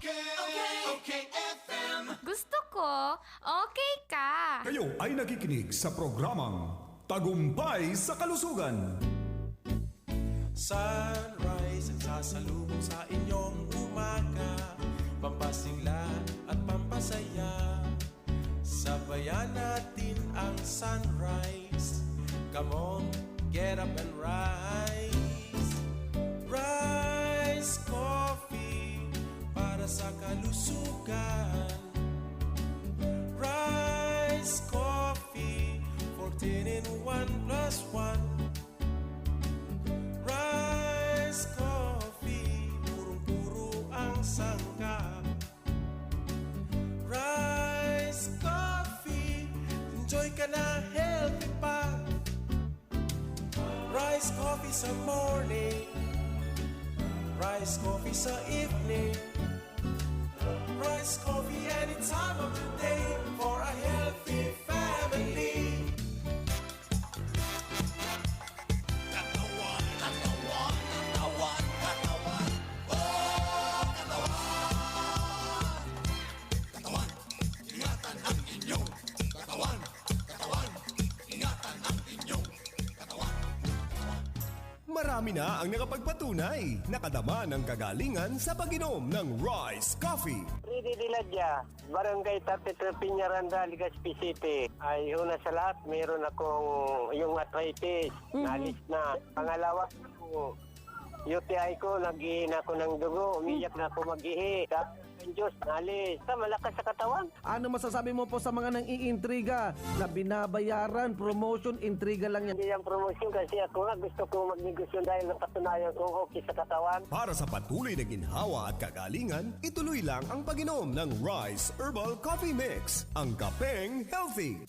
Okay FM. Gusto ko, okay ka. Kayo ay nakikinig sa programang Tagumpay sa Kalusugan. Sunrise ang sasalubong sa inyong umaga, pampasigla at pampasaya. Sabayan natin ang sunrise. Come on, get up and rise. Rise Coffee para sa kalusugan. Rise Coffee, 14 in 1 plus 1. Rise Coffee, purong-puro ang sangkap. Rise Coffee, enjoy ka na, healthy pa. Rise Coffee sa morning, Rise Coffee sa evening, Rise Coffee any time of the day for a healthy family. Marami na ang nakapagpatunay, nakadama ng kagalingan sa pag-inom ng Rise Coffee. Ridi Diladya, Barangay 33 Piñaranda, Legazpi City. Ay, una sa lahat, meron akong yung arthritis, nalis na. Pangalawa ko, UTI ko, nag-ihin ako ng dugo, umiyak na ako mag-ihi. Tapos ang Diyos, nalis. Malakas sa katawan. Ano masasabi mo po sa mga nang-iintriga na binabayaran, promotion, intriga lang yan? Hindi yung promotion kasi ako nga gusto ko magnegosyo dahil napatunayan kong okay sa katawan. Para sa patuloy na ginhawa at kagalingan, ituloy lang ang pag-inom ng Rise Herbal Coffee Mix, ang kapeng healthy.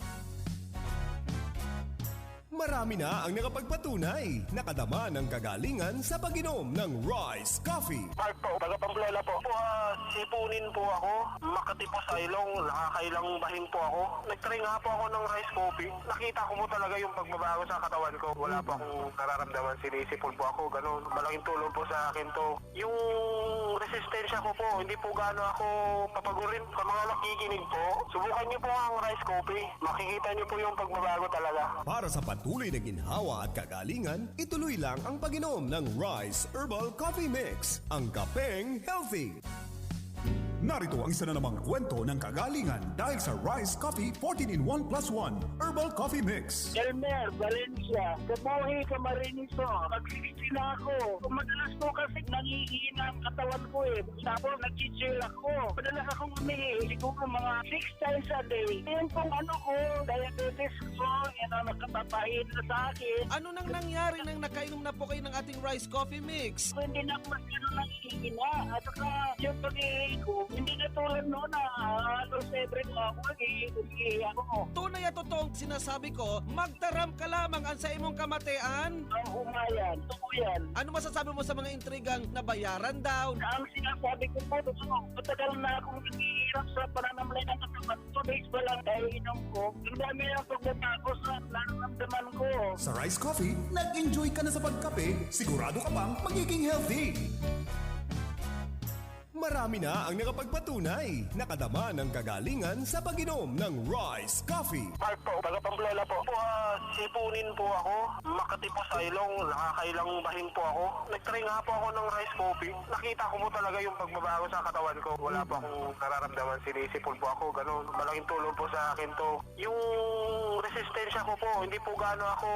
Marami na ang nakapagpatunay, nakadama ng kagalingan sa pag-inom ng Rise Coffee. Mark po, taga Pamplona po. Sipunin po ako, Makati po sa ilong, nakakailang bahin po ako. Nag-try nga po ako ng rice coffee. Nakita ko po talaga yung pagbabago sa katawan ko. Wala po akong nararamdaman, sinisipon po ako, gano'n. Malaking tulong po sa akin to. Yung resistensya ko po, hindi po gaano ako papagurin sa mga nakikinig po. Subukan niyo po ang rice coffee. Makikita niyo po yung pagbabago talaga. Para sa patuloy na ginhawa at kagalingan, ituloy lang ang pag-inom ng Rise Herbal Coffee Mix, ang kapeng healthy. Narito ang isa na namang kwento ng kagalingan dahil sa Rise Coffee 14 in 1 plus 1 Herbal Coffee Mix. Elmer, Valencia, Kamohi, Camarines po. Mag-60 na ako. Madalas po kasi nangihina ang katawan ko eh. Tapos nag-chill ako. Madalas akong umihi. Siguro mga 6 times a day. Yan pong ano ko, diabetes ko, yan ang nakatapahin na sa akin. Ano nang nangyari nang nakainom na po kayo ng ating Rice Coffee Mix? Hindi na ako masyado nangihina. At saka yung pag-ihi ko, hindi na tulad noon na halos every ako nag-ihi ako. Tunay at totoong sinasabi ko, magtaram ka lamang ang sa imong kamatian. Ang umayan, tukuyan. Ano masasabi mo sa mga intrigang nabayaran daw? Ang sinasabi ko po, matagal na akong naghihirap sa pananamlay ng katawan. 2 days pa lang dahil inom ko. Ang dami ang pagbabago sa nararamdaman ko. Sa Rise Coffee, nag-enjoy ka na sa pagkape, sigurado ka bang magiging healthy. Marami na ang nakapagpatunay, nakadama ng kagalingan sa pag-inom ng Rise Coffee. Mark po, taga Pamplona po. Sipunin po ako, Makati po sa ilong, nakakailang bahin po ako. Nag-try nga po ako ng rice coffee. Nakita ko po talaga yung pagbabago sa katawan ko. Wala po akong nararamdaman, sinisipon po ako, gano'n. Malaking tulong po sa akin to. Yung resistensya ko po, hindi po gaano ako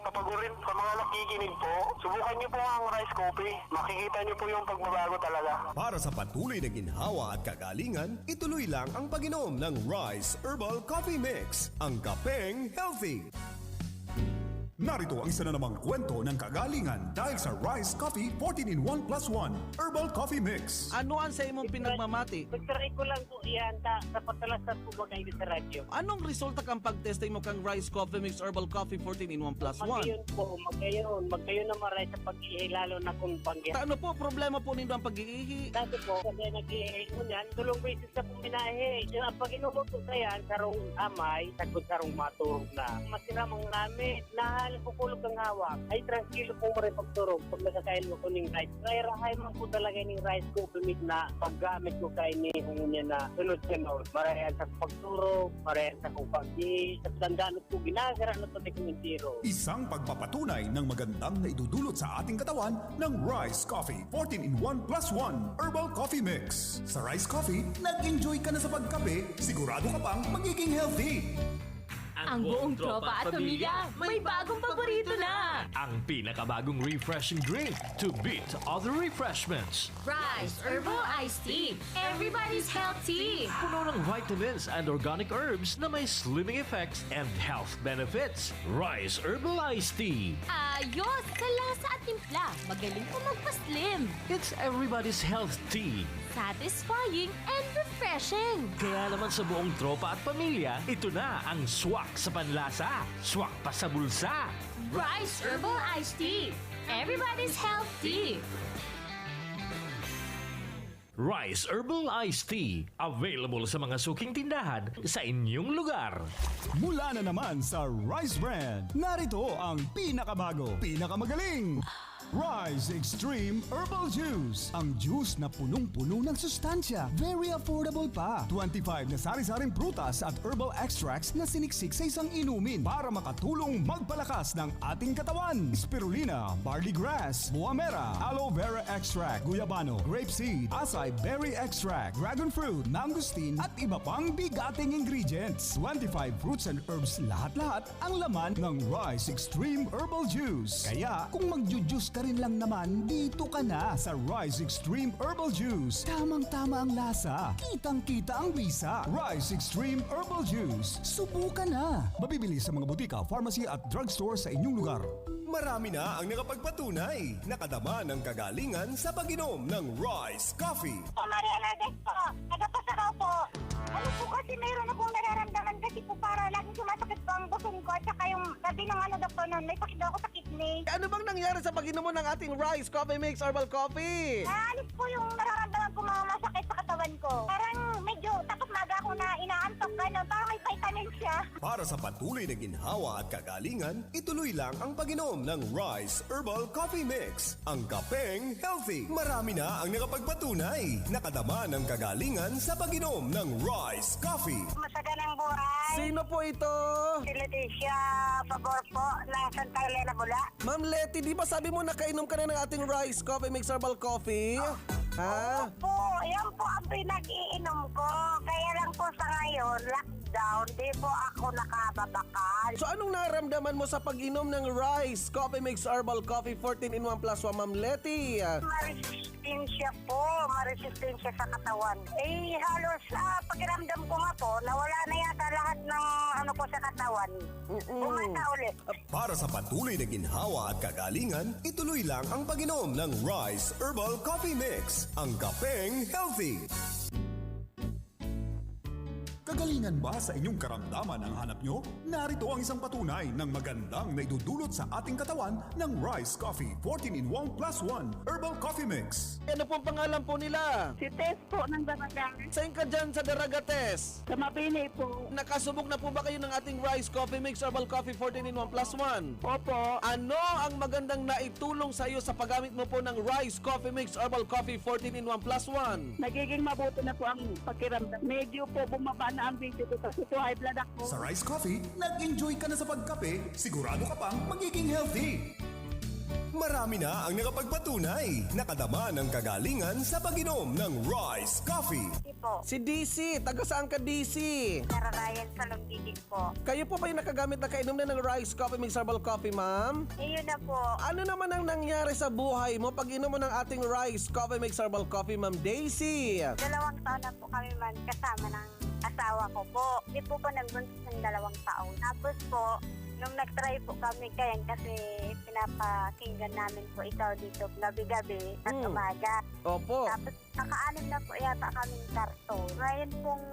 papagurin sa mga nakikinig po. Subukan niyo po ang rice coffee. Makikita niyo po yung pagbabago talaga. Para sa patuloy na ginhawa at kagalingan, ituloy lang ang pag-inom ng Rise Herbal Coffee Mix, ang kapeng healthy. Narito ang isa na namang kwento ng kagalingan dahil sa Rise Coffee 14 in 1 plus 1 Herbal Coffee Mix. Ano ang sa imong pinagmamati? Pagtry ko lang po yan, napatalasan po ba kayo sa radyo? Anong resulta kang pagtesting mo kang Rice Coffee Mix Herbal Coffee 14 in 1 plus 1? Magayon po, magayon na maray sa pag-ihi, lalo na kung pagyan. Ano po problema po ninyo ang pag-iihi? Dati po, kasi nag-ihi ko yan, tulong beses na po minahe. Yung pag inubo ko sa yan, sarong amay, sagod sarong maturog na. Masiramang namin, nahal kukulog ng hawak, ay tranquilo po mo rin pagturog pag nakakain mo ko ng rice. Kaya rahay man po talaga ng rice ko pumit na paggamit ko kain ni niya na sunod-sunod. Marayan sa pagturog, marayan sa kung pag-i, sa tandaan ko ginagara na ito ni Kumentiro. Isang pagpapatunay ng magandang na idudulot sa ating katawan ng Rice Coffee 14-in-1 plus 1 Herbal Coffee Mix. Sa Rice Coffee, nag-enjoy ka na sa pagkape, sigurado ka pang magiging healthy. Ang buong tropa at pamilya may bagong paborito na! Ang pinakabagong refreshing drink to beat other refreshments. Rice Herbal Iced Tea. Everybody's healthy! Puno ng vitamins and organic herbs na may slimming effects and health benefits. Rice Herbal Iced Tea. Ayos! Sa lasa at timpla, magaling po magpa-slim. It's everybody's health tea. Satisfying and refreshing. Kaya naman sa buong tropa at pamilya, ito na ang swak sa panlasa, swak pa sa bulsa. Rice Herbal Iced Tea. Everybody's healthy. Rice Herbal Iced Tea. Available sa mga suking tindahan sa inyong lugar. Mula na naman sa Rice Brand, narito ang pinakabago, pinakamagaling. Rice Extreme Herbal Juice. Ang juice na punong-puno ng sustansya. Very affordable pa. 25 na sari-saring prutas at herbal extracts na siniksik sa isang inumin para makatulong magpalakas ng ating katawan. Spirulina, barley grass, buamera, aloe vera extract, guyabano, grape seed, acai berry extract, dragon fruit, mangosteen at iba pang bigating ingredients. 25 fruits and herbs lahat-lahat ang laman ng Rice Extreme Herbal Juice. Kaya kung magjujuice ka rin lang naman, dito ka na sa Rice Extreme Herbal Juice. Tamang-tama ang lasa. Kitang-kita ang bisa. Rice Extreme Herbal Juice. Subukan na. Mabibili sa mga butika, pharmacy at drugstore sa inyong lugar. Marami na ang nakapagpatunay. Nakadama ng kagalingan sa pag-inom ng Rice Coffee. Maria Lourdes po, nagpapasakaw po. Ano po kasi mayroon akong nararamdaman kasi po para laging sumasakit po ang buson ko at saka yung sabi ng doktor nun, may sakit daw ako sa kidney. Ano bang nangyari sa pag-inom mo ng ating Rice Coffee Mix Herbal Coffee? Naalis po yung nararamdaman ko mga masakit sa katawan ko. Parang medyo tapos maga ako na inaantok gano'n, parang may vitamin siya. Para sa patuloy na ginhawa at kagalingan, ituloy lang ang pag-inom ng Rice Herbal Coffee Mix. Ang kapeng healthy. Marami na ang nakapagpatunay. Nakadama ng kagalingan sa pag-inom ng Rice Coffee. Masaganang buhay. Sino po ito? Si Leticia Pabor po ng Santa Elena Bula. Ma'am Letty, di ba sabi mo nakainom ka na ng ating Rice Coffee Mix Herbal Coffee? Ha? Po, yan po ang pinag-iinom ko. Kaya lang po sa ngayon, lockdown, di po ako nakababakal. So anong naramdaman mo sa pag-inom ng Rice Coffee Mix Herbal Coffee 14-in-1 plus 1, Ma'am Letty? Maresistensya po, maresistensya sa katawan. Eh, halos pakiramdam ko nga po, nawala na yata lahat ng ano ko sa katawan. Umasa ulit. Para sa patuloy na ginhawa at kagalingan, ituloy lang ang pag-inom ng Rice Herbal Coffee Mix. Ang kapeng healthy. Kagalingan ba sa inyong karamdaman ang hanap nyo? Narito ang isang patunay ng magandang na idudulot sa ating katawan ng Rice Coffee 14-in-1 plus 1 Herbal Coffee Mix. Ano pong pangalan po nila? Si Tess po ng Daragang. Saan ka dyan sa Daragates? Sa Mabini po. Nakasubok na po ba kayo ng ating Rice Coffee Mix Herbal Coffee 14-in-1 plus 1? Opo. Ano ang magandang naitulong sa iyo sa paggamit mo po ng Rice Coffee Mix Herbal Coffee 14-in-1 plus 1? Nagiging mabuti na po ang pakiramdam. Medyo po bumaba na ang video ko kasi po high blood ako. Sa Rice Coffee, nag-enjoy ka na sa pagkape, sigurado ka pang magiging healthy. Marami na ang nakapagpatunay. Nakadama ng kagalingan sa pag-inom ng Rice Coffee. Hindi po, Si DC, taga saan ka DC? nararayan sa Lumbidig po. Kayo po ba yung nakagamit na kainom na ng Rice Coffee Mix Herbal Coffee, ma'am? Yun na po. Ano naman ang nangyari sa buhay mo pag inom mo ng ating Rice Coffee Mix Herbal Coffee, Ma'am Daisy? 2 taon na po kami man kasama ng asawa ko po. Hindi po pa nagbuntis ng 2 taon. Tapos po, nung nag-try po kami kayan kasi pinapakinggan namin po ikaw dito gabi-gabi at umaga. Opo. Tapos naka-anim na po yata kaming karton. Ngayon pong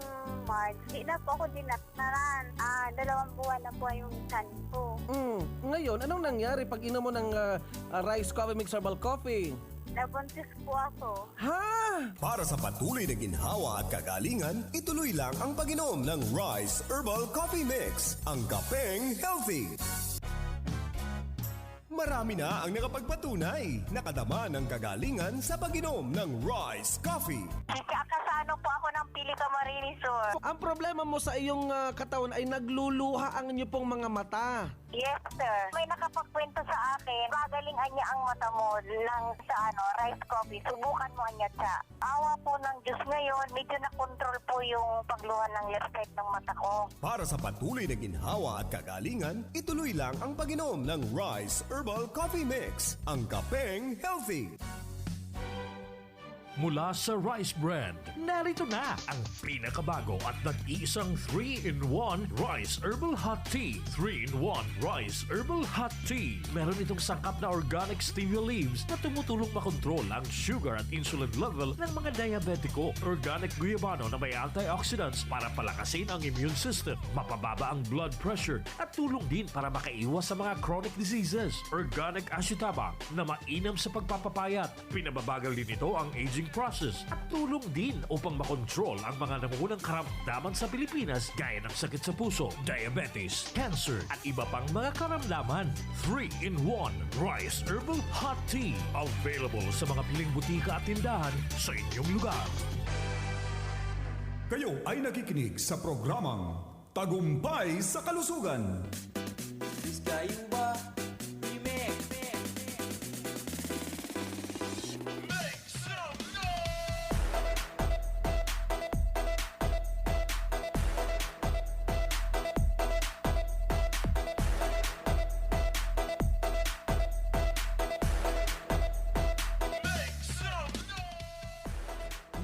March, di na po ako dinaktaran. 2 buwan na po yung chan ko. Ngayon, anong nangyari pag inom mo ng Rice Coffee Mix Herbal Coffee? Nabuntis po ako. Ha? Para sa patuloy na ginhawa at kagalingan, ituloy lang ang pag-inom ng Rice Herbal Coffee Mix. Ang kapeng healthy. Marami na ang nakapagpatunay, nakadama ng kagalingan sa pag-inom ng Rice Coffee. Kakasano po ako ng Pili Camarines Sur. Ang problema mo sa iyong katawan ay nagluluha ang inyo pong mga mata. Yes, sir. May nakapagkwento sa akin, gagalingan niya ang mata mo ng sa rice coffee. Subukan mo niya siya. Awa po ng Diyos ngayon, medyo na-control po yung pagluha ng left side ng mata ko. Para sa patuloy na ginhawa at kagalingan, ituloy lang ang pag-inom ng Rice Herbal Coffee Mix, ang kapeng healthy. Mula sa Rice Brand, narito na ang pinakabago at nag-iisang 3-in-1 Rice Herbal Hot Tea. 3-in-1 Rice Herbal Hot Tea. Meron itong sangkap na organic stevia leaves na tumutulong makontrol ang sugar at insulin level ng mga diabetiko. Organic guyabano na may antioxidants para palakasin ang immune system, mapababa ang blood pressure at tulong din para makaiwas sa mga chronic diseases. Organic ashitaba na mainam sa pagpapapayat. Pinababagal din ito ang aging process at tulong din upang makontrol ang mga nangungunang karamdaman sa Pilipinas gaya ng sakit sa puso, diabetes, cancer at iba pang mga karamdaman. 3-in-1 Rice Herbal Hot Tea. Available sa mga piling butika at tindahan sa inyong lugar. Kayo ay nakikinig sa programang Tagumpay sa Kalusugan. Discayumba Remix.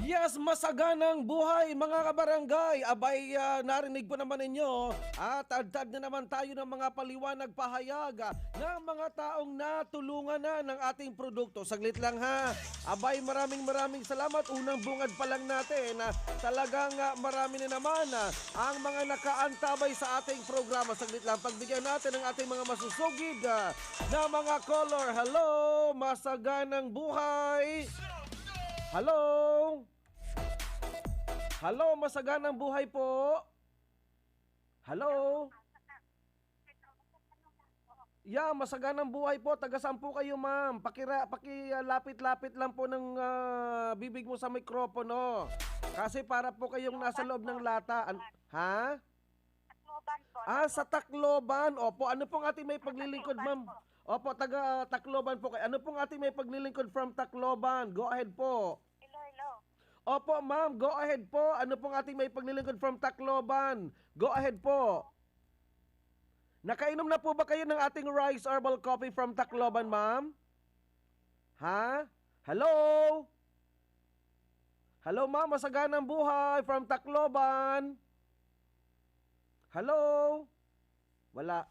Yes, masaganang buhay mga kabarangay. Abay, narinig po naman ninyo at agad na naman tayo ng mga paliwanag pahayag ng mga taong natulungan na ng ating produkto. Saglit lang ha. Abay, maraming salamat. Unang bungad pa lang natin na talagang marami na naman ang mga nakaantabay sa ating programa. Saglit lang, pagbigyan natin ng ating mga masusugid na mga caller. Hello, masaganang buhay. Hello. Hello, masaganang buhay po. Hello. Yeah, masaganang buhay po. Taga saan po kayo, ma'am? Pakilapit-lapit lang po ng bibig mo sa mikropono. Kasi para po kayong nasa loob ng lata. Ha? Tacloban po. Sa Tacloban. Opo, ano pong ating may paglilingkod, ma'am? Opo, taga Tacloban po kayo. Ano pong ating may paglilingkod from Tacloban? Go ahead po. Hello. Opo, ma'am. Go ahead po. Ano pong ating may paglilingkod from Tacloban? Go ahead po. Nakainom na po ba kayo ng ating Rice Herbal Coffee from Tacloban, ma'am? Ha? Hello? Hello, ma'am. Masaganang buhay from Tacloban. Hello? Wala.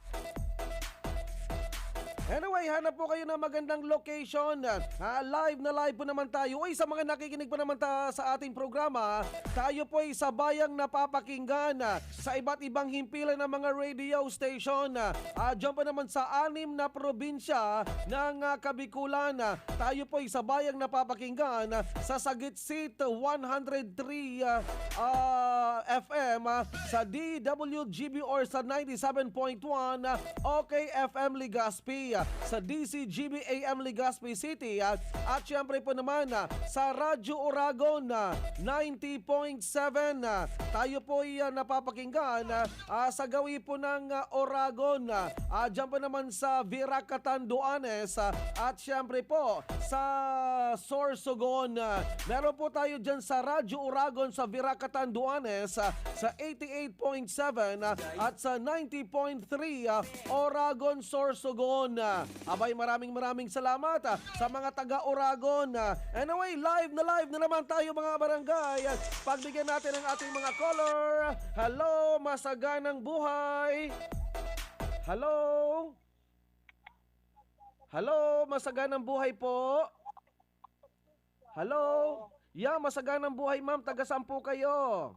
Anyway, hanap po kayo ng magandang location. Live na live po naman tayo. Sa mga nakikinig po naman sa ating programa, tayo po ay sa bayang napapakinggan sa iba't ibang himpilan ng mga radio station. Diyan po naman sa 6 na probinsya ng Kabikulan. Tayo po ay sa bayang napapakinggan sa Sagitsit 103 FM, sa DWGB or sa 97.1 OK FM Legazpi, sa DCGB AM Legazpi City, at syempre po naman sa Radyo Oragon 90.7. Tayo po ay napapakinggan sa gawi po ng Oragon. Diyan po naman sa Viracatan, Duanes, at syempre po sa Sorsogon. Meron po tayo dyan sa Radyo Oragon sa Viracatan, Duanes sa 88.7 at sa 90.3 Oragon, Sorsogon. Abay, maraming salamat sa mga taga-Oragon. Anyway, live na naman tayo mga barangay. Pagbigyan natin ang ating mga caller. Hello, masaganang buhay. Hello. Hello, masaganang buhay po. Hello. Yeah, masaganang buhay, ma'am. Taga saan po kayo?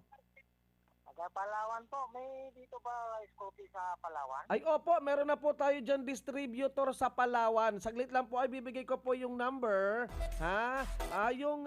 Sa Palawan po, may dito ba rice coffee sa Palawan? Ay opo, meron na po tayo dyan distributor sa Palawan. Saglit lang po ay bibigay ko po yung number. Ha?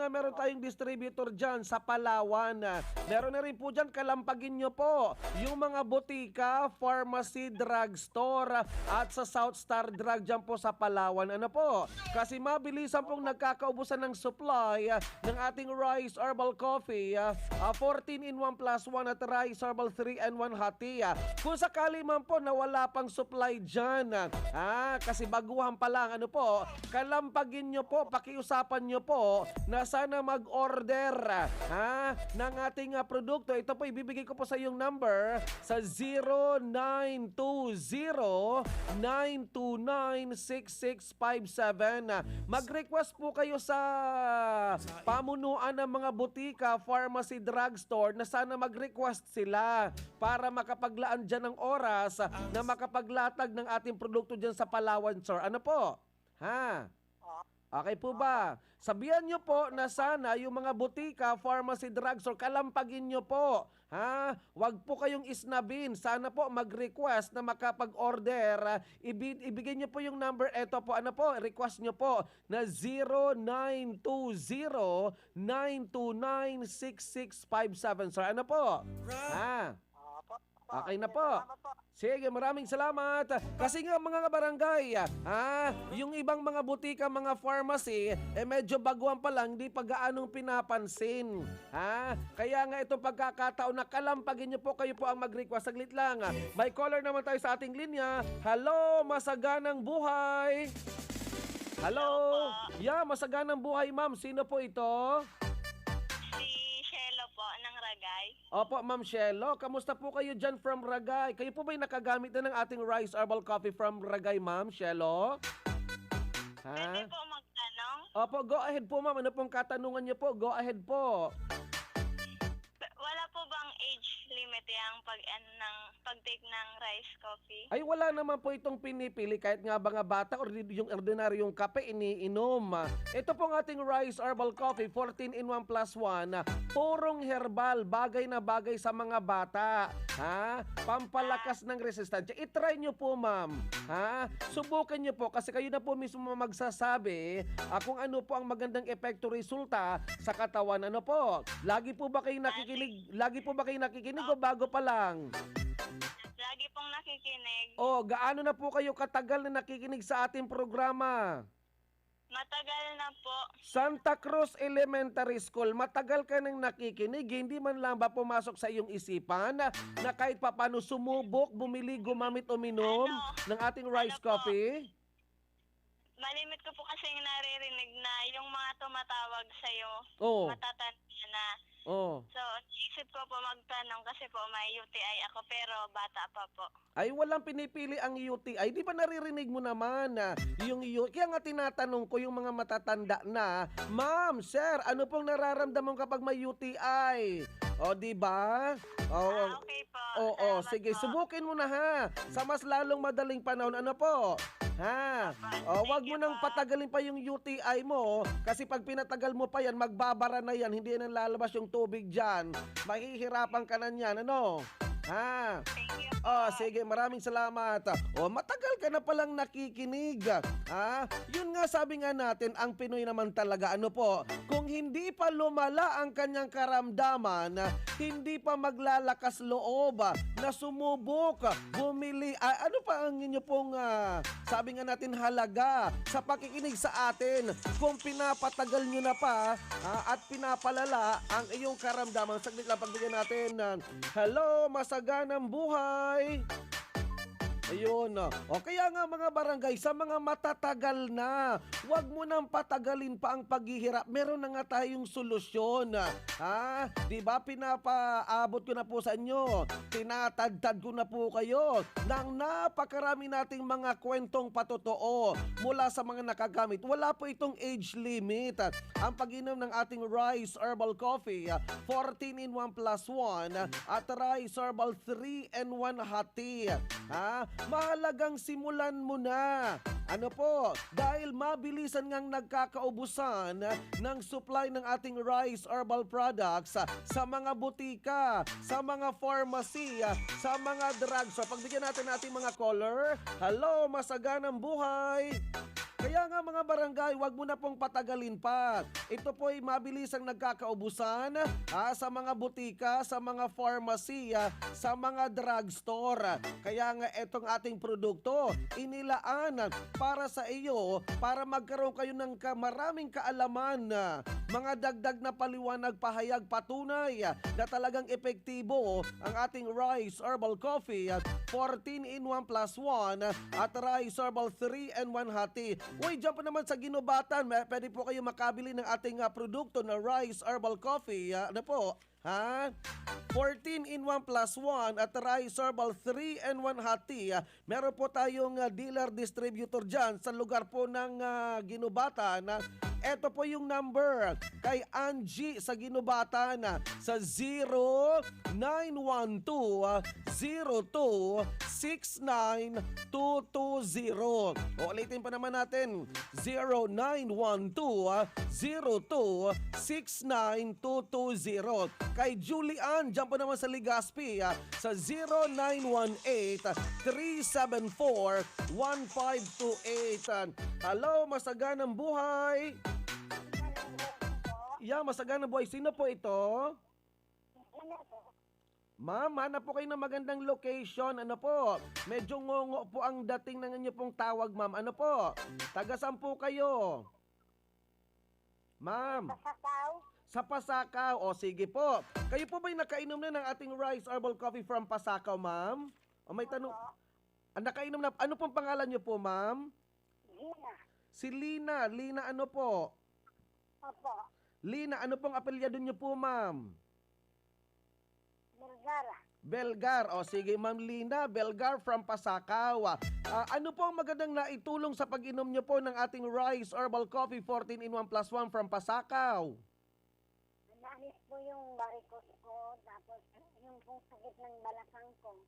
Meron tayong distributor dyan sa Palawan. Meron na rin po dyan, kalampagin nyo po yung mga botika, pharmacy, drugstore at sa South Star Drug dyan po sa Palawan. Ano po? Kasi mabilisan pong nagkakaubusan ng supply ng ating Rice Herbal Coffee. 14 in 1 plus 1 at Rice Herbal 3 and 1 hot tea. Kung sakali man po na wala pang supply dyan, kasi baguhan pa lang, ano po, kalampagin nyo po, pakiusapan nyo po na sana mag-order ng ating produkto. Ito po, ibibigay ko po sa yung number sa 0920-929-6657. Mag-request po kayo sa pamunuan ng mga butika, pharmacy, drugstore na sana mag-request sila para makapaglaan dyan ng oras na makapaglatag ng ating produkto dyan sa Palawan, sir. Ano po? Okay po ba? Sabihan nyo po na sana yung mga butika, pharmacy, drugstore, kalampagin nyo po. Wag po kayong isnabin. Sana po mag-request na makapag-order. Ibigay nyo po yung number. Ito po, ano po, request nyo po na 0920-929-6657. Sir, ano po? Okay na po. Sige, maraming salamat. Kasi nga mga kabarangay, yung ibang mga butika, mga pharmacy, medyo baguhan pa lang, hindi pa gaanong pinapansin. Kaya nga itong pagkakataon na kalampagin niyo po, kayo po ang mag-request. Saglit lang. May caller naman tayo sa ating linya. Hello, masaganang buhay. Hello. Yeah, masaganang buhay, ma'am. Sino po ito? Ng Ragay. Opo, Ma'am Shelo. Kamusta po kayo dyan from Ragay? Kayo po ba'y nakagamit na ng ating Rice Herbal Coffee from Ragay, Ma'am Shelo? Pwede po magtanong? Opo, go ahead po, ma'am. Ano pong katanungan niyo po? Go ahead po. Wala po bang age limit yung pag-take ng rice coffee? Ay, wala naman po itong pinipili kahit nga mga bata o yung ordinaryong kape iniinom. Ito pong ating Rice Herbal Coffee, 14 in 1 plus 1. Purong herbal, bagay na bagay sa mga bata. Pampalakas ng resistensya. I-try nyo po, ma'am. Subukan nyo po kasi kayo na po mismo magsasabi kung ano po ang magandang epekto resulta sa katawan. Ano po? Lagi po ba kayo nakikinig? O bago pa lang? Lagi pong nakikinig. Gaano na po kayo katagal na nakikinig sa ating programa? Matagal na po. Santa Cruz Elementary School, matagal ka nang nakikinig, hindi man lang ba pumasok sa iyong isipan na kahit papano sumubok, bumili, gumamit, uminom ng ating rice coffee? Malimit ko po kasi naririnig na yung mga tumatawag sa'yo, matatanda na. So, isip ko po magtanong kasi po may UTI ako pero bata pa po. Ay, walang pinipili ang UTI. Di ba naririnig mo naman yung UTI? Kaya nga tinatanong ko yung mga matatanda na, Ma'am, Sir, ano pong nararamdaman kapag may UTI? Di ba? Okay po. Sige, subukin mo na sa mas lalong madaling panahon. Ano po? Wag mo nang patagalin pa yung UTI mo kasi pag pinatagal mo pa yan, magbabara na yan, hindi na lalabas yung tubig dyan. Mahihirapan ka na yan, ano? Sige, maraming salamat. Matagal ka na palang nakikinig. Yun nga sabi nga natin, ang Pinoy naman talaga, ano po, kung hindi pa lumala ang kanyang karamdaman, hindi pa maglalakas loob na sumubok, bumili, ano pa ang inyo pong, sabi nga natin, halaga sa pakikinig sa atin. Kung pinapatagal nyo na pa at pinapalala ang iyong karamdaman, saglit lang pagbigyan natin. Hello, masaganang buhay. Ayun. Kaya nga mga barangay, sa mga matatagal na, wag mo nang patagalin pa ang paghihirap. Meron na nga tayong solusyon. Di ba pinapaabot ko na po sa inyo, tinatadtad ko na po kayo ng napakarami nating mga kwentong patotoo mula sa mga nakagamit. Wala po itong age limit. Ang pag-inom ng ating Rice Herbal Coffee, 14 in 1 plus 1 at Rice Herbal 3 and 1 hot tea. mahalagang simulan mo na. Ano po, dahil mabilisan ngang nagkakaubusan ng supply ng ating Rice Herbal Products sa mga butika, sa mga pharmacy, sa mga drugstore. Pagbigyan natin ating mga caller. Hello, masaganang buhay! Kaya nga mga barangay, wag mo na pong patagalin pa. Ito po ay mabilisang nagkakaubusan sa mga butika, sa mga pharmacy, sa mga drugstore. Kaya nga itong ating produkto, inilaan para sa iyo, para magkaroon kayo ng maraming kaalaman. Mga dagdag na paliwanag, pahayag, patunay na talagang epektibo ang ating Rice Herbal Coffee, 14-in-1 plus 1 at Rice Herbal 3-in-1 Hot Tea. Uy, dyan po naman sa Ginubatan, pwede po kayo makabili ng ating produkto na Rice Herbal Coffee. Ano po? 14-in-1 plus 1 at Rice Herbal 3-in-1 Hot Tea. Meron po tayong dealer distributor dyan sa lugar po ng Ginubatan. Ito po yung number kay Angie sa Ginubatan sa 0912-02-69220. Ulitin pa naman natin, 0912-02-69220. Kay Julian, dyan po naman sa Legazpi sa 0918-374-1528. Hello, masaganang buhay! Yeah, masaganang buhay. Sino po ito? Ma'am, hanap po kayo ng magandang location. Ano po? Medyo ngongo po ang dating ng inyo pong tawag, ma'am. Ano po? Taga saan po kayo? Ma'am. Sa Pasakaw. O sige po. Kayo po ba'y nakainom na ng ating Rice Herbal Coffee from Pasakaw, ma'am? O may tanong. Nakainom na. Ano pong pangalan niyo po, ma'am? Lina. Si Lina. Lina ano po? Opo. Lina, ano pong apelyado niyo po, ma'am? Bulgara. Belgar. O sige, ma'am Lina, Belgar from Pasakaw. Ano po ang magandang naitulong sa pag-inom niyo po ng ating Rice Herbal Coffee 14-in-1 plus 1 from Pasakaw? Naalis po yung varicose ko, tapos yung pong sakit ng balakang ko.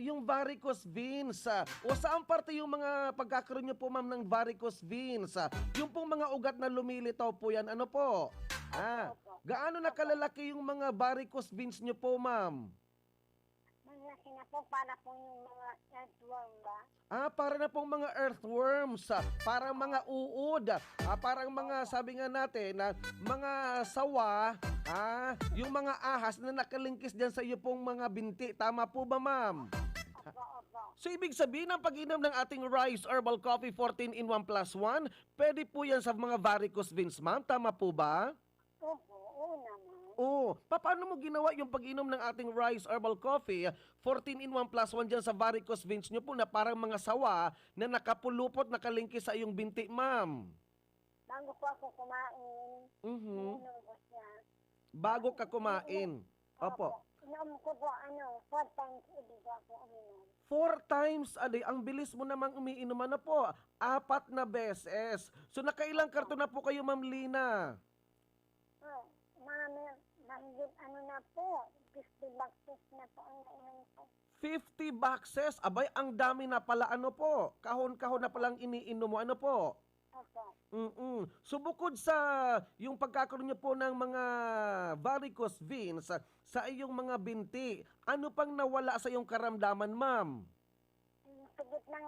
Yung varicose veins. O saan parte yung mga pagkakaroon niyo po, ma'am, ng varicose veins? Yung pong mga ugat na lumilitaw po yan, ano po? Gaano na kalalaki yung mga varicose veins niyo po, ma'am? Malaki na po, para po yung mga earthworm ba? Para na pong mga earthworms, parang mga uod, parang mga, sabi nga natin, mga sawa, yung mga ahas na nakalingkis dyan sa iyo pong mga binti. Tama po ba, ma'am? Opo. So, ibig sabihin, ang pag-inom ng ating Rice Herbal Coffee 14-in-1 plus 1, pwede po yan sa mga varicose veins, ma'am. Tama po ba? Opo, oo naman. Paano mo ginawa yung pag-inom ng ating Rice Herbal Coffee 14-in-1 plus 1 dyan sa varicose veins nyo po na parang mga sawa na nakapulupot, nakalingkis sa iyong binti, ma'am? Bago po ako kumain, ininom ko siya. Bago ka kumain? Opo. Inom ko po, 4 times a day po ako uminom. 4 times a day. Ang bilis mo namang umiinom. Ano po? 4 na beses. So, nakailang karton na po kayo, Ma'am Lina? Mahigit na po, 50 boxes na po ang nainom ko. 50 boxes? Abay, ang dami na pala. Ano po? Kahon-kahon na palang iniinom mo. Ano po? Opo. So bukod sa yung pagkakaroon niyo po ng mga varicose veins sa iyong mga binti, ano pang nawala sa iyong karamdaman, ma'am? Sakit ng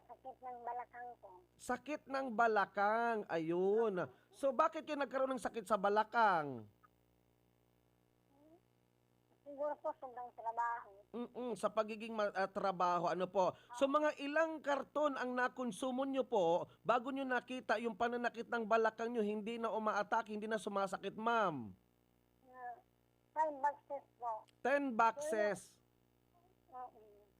sakit ng balakang ko. Sakit ng balakang, ayun. So bakit kayo nagkaroon ng sakit sa balakang? Siguro po sobrang trabaho. Sa pagiging trabaho, ano po. So mga ilang karton ang nakonsumo nyo po bago nyo nakita yung pananakit ng balakang nyo hindi na umaatake, hindi na sumasakit, ma'am? 5 boxes po. 10 boxes.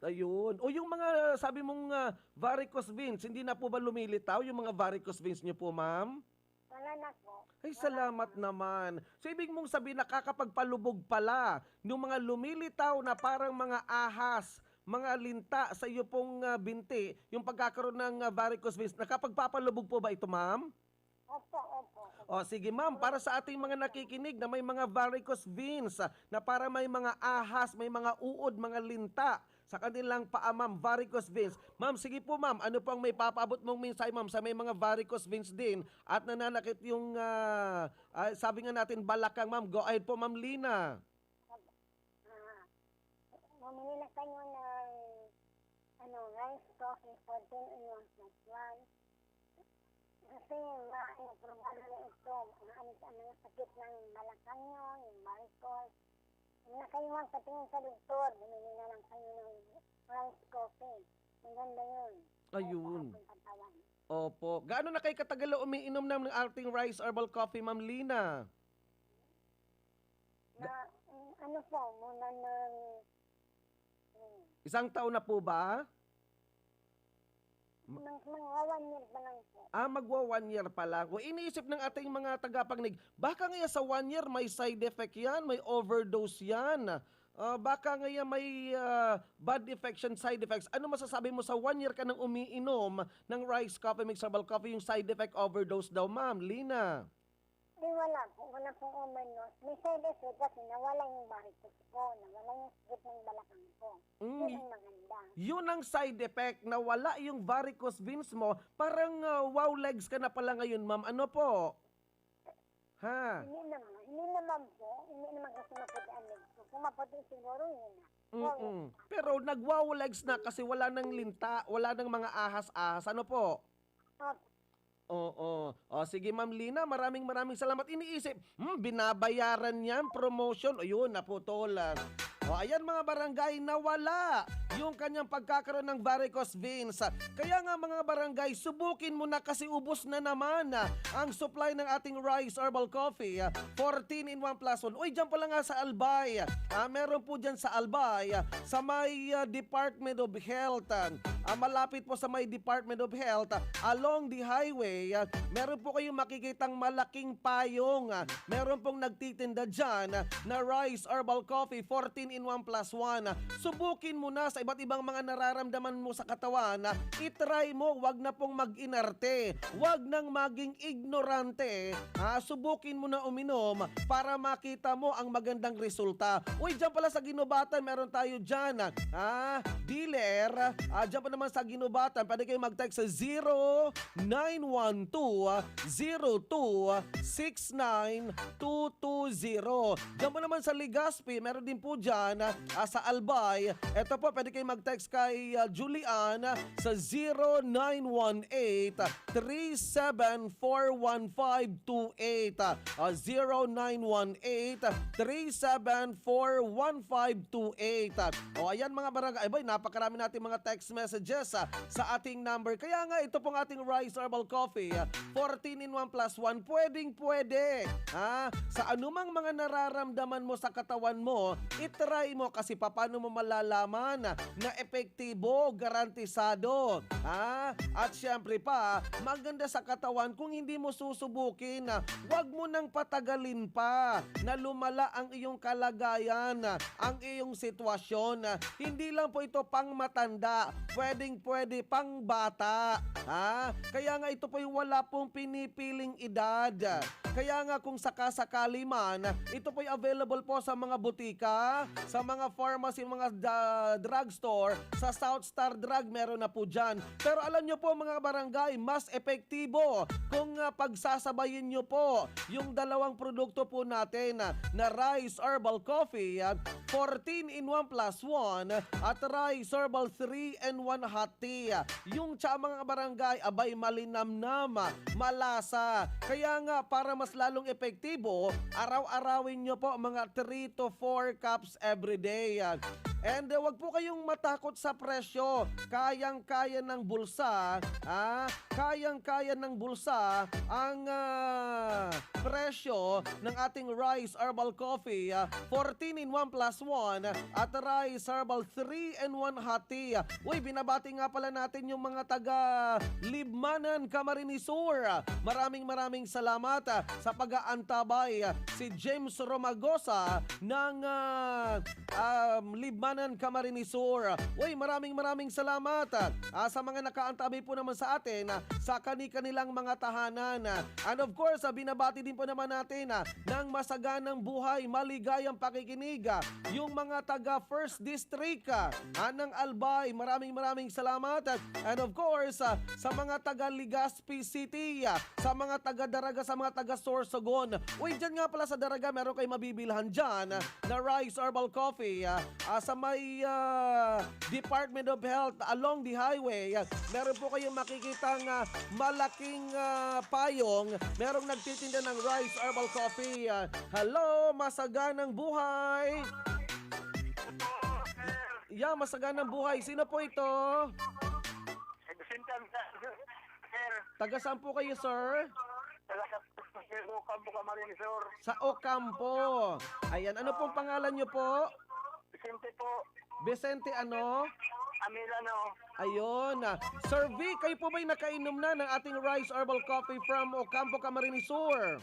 Ayun. O yung mga sabi mong varicose veins, hindi na po ba lumilitaw yung mga varicose veins nyo po, ma'am? Wala na po. Ay, salamat naman. So, ibig mong sabihin, nakakapagpalubog pala ng mga lumilitaw na parang mga ahas, mga linta sa iyo pong binti, yung pagkakaroon ng varicose veins. Nakapagpapalubog po ba ito, ma'am? Opo. O sige ma'am, para sa ating mga nakikinig na may mga varicose veins, na para may mga ahas, may mga uod, mga linta sa kanilang paa ma'am, varicose veins. Ma'am, sige po ma'am, ano pang may papaabot mong mensahe ma'am sa may mga varicose veins din at nananakit yung, sabi nga natin, balakang ma'am. Go ahead po ma'am Lina. Mamili na kayo ng rice coffee 14 in 1+1. Kasi probable na ito, ang mga sakit ng balakang nyo, yung varicose. Huwag na kayo magpatingin sa doktor, bumili na lang kayo ng rice coffee. Maganda yun. Ayun. Sa ating katawan. Opo. Gaano na kayo katagal umiinom ng ating rice herbal coffee ma'am Lina? Ano po, muna ng... Isang taon na po ba? Mga 1 year pa lang po. Magwa 1 year pa lang. Kung iniisip ng ating mga tagapagnig, baka ngayon sa 1 year may side effect yan, may overdose yan. Baka ngayon may bad effects and side effects. Ano masasabi mo sa 1 year ka nang umiinom ng rice coffee, mixed herbal coffee, yung side effect overdose daw ma'am, Lina? Di wala po. Wala pong overdose. May side effect kasi nawala yung varicose ko. Nawala yung sakit ng balakang ko. Yun ang maganda. Yun ang side effect, na wala yung varicose veins mo. Parang wow legs ka na pala ngayon ma'am. Ano po? Ha? Hindi naman po. Hindi naman kasi maputi ang legs ko. Kung maputi siguro yun na. Pero nag-wow legs na kasi wala nang linta, wala nang mga ahas-ahas. Ano po? Oo. O sige Ma'am Lina, maraming salamat. Iniisip, binabayaran niyan, promotion. O yun, naputolan. O ayan mga barangay, nawala yung kanyang pagkakaroon ng varicose veins. Kaya nga mga barangay, subukin mo na kasi ubos na naman ang supply ng ating rice herbal coffee. 14 in 1+1. Uy, dyan pala nga sa Albay. Meron po dyan sa Albay, sa may Department of Health. Malapit po sa may Department of Health, along the highway, meron po kayong makikitang malaking payong. Meron pong nagtitinda dyan na rice herbal coffee 14 in 1+1. Subukin mo na sa iba't ibang mga nararamdaman mo sa katawan. Itry mo, wag na pong mag-inarte. Wag nang maging ignorante. Subukin mo na uminom para makita mo ang magandang resulta. Uy, dyan pala sa Ginubatan, meron tayo dyan. Dealer, dyan pa naman sa Ginubatan, pwede kayo mag-text sa 0912-02-69220. Dyan pa naman sa Legazpi, meron din po dyan sa Albay. Ito po, pwede kayo mag-text kay Julian sa 0918-3741528. 0918-3741528. O ayan mga barangay, napakarami natin mga text messages sa ating number. Kaya nga ito pong ating rice herbal coffee 14 in 1+1, pwede. Sa anumang mga nararamdaman mo sa katawan mo, itry mo kasi paano mo malalaman na epektibo, garantisado. At syempre pa, maganda sa katawan kung hindi mo susubukin. Huwag mo nang patagalin pa na lumala ang iyong kalagayan, ang iyong sitwasyon. Hindi lang po ito pang matanda, pwede pang bata. Kaya nga ito po yung wala pong pinipiling edad. Kaya nga kung sakasakali man, ito po yung available po sa mga butika, sa mga pharmacy, mga drugstore, sa South Star Drug meron na po dyan. Pero alam nyo po mga barangay, mas epektibo kung pagsasabayin nyo po yung dalawang produkto po natin na rice herbal coffee 14 in 1+1 at rice herbal 3 in 1 hot tea. Yung tsa mga barangay, abay malinamnam, malasa. Kaya nga para mas lalong epektibo, araw-arawin nyo po mga 3 to 4 cups every day. And wag po kayong matakot sa presyo. Kayang-kaya ng bulsa, kayang-kaya ng bulsa ang presyo ng ating rice herbal coffee 14 in 1+1 at rice herbal 3 in 1 hot tea. Uy, binabati nga pala natin yung mga taga Libmanan, Camarines Sur. Maraming salamat sa pag-aantabay. Si James Romagosa ng Libmanan Tabanan, Camarines Sur. Uy, maraming salamat sa mga nakaantabi po naman sa atin sa kani-kanilang mga tahanan. And of course, binabati din po naman natin ng masaganang buhay, maligayang pakikinig yung mga taga First District ng Albay. Maraming salamat. And of course, sa mga taga Legazpi City, sa mga taga Daraga, sa mga taga Sorsogon. Uy, dyan nga pala sa Daraga, meron kayo mabibilhan dyan na Rice Herbal Coffee sa may Department of Health along the highway. Meron po kayong makikitang malaking payong. Merong nagtitinda ng Rice Herbal Coffee. Hello, masaganang buhay. Yeah, masaganang buhay. Sino po ito? Sir, Taga saan po kayo, sir? Ocampo, Camarines Sur. Sa Ocampo. Ayan, ano pong pangalan nyo po? Vicente po. Vicente ano? Amilano. Ayun. Sir V, kayo po ba'y nakainom na ng ating Rice Herbal Coffee from Ocampo, Camarines Sur?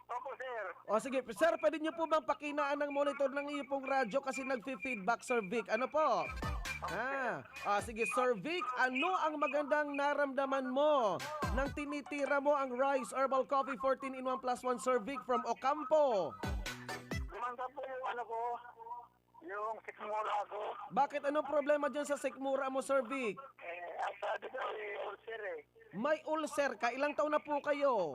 Opo, sir. O sige, sir, pwede nyo po bang pakinaan ng monitor ng iyo pong radyo kasi nagfi-feedback, Sir Vic? Ano po? Sige, Sir Vic, ano ang magandang naramdaman mo nang tinitira mo ang Rice Herbal Coffee 14-in-1 plus 1, Sir Vic, from Ocampo? Gumanda po yung yung sikmura ko. Bakit? Anong problema dyan sa sikmura mo, Sir Vic? Sabi ko, ulcer eh. May ulcer ka? Ilang taon na po kayo?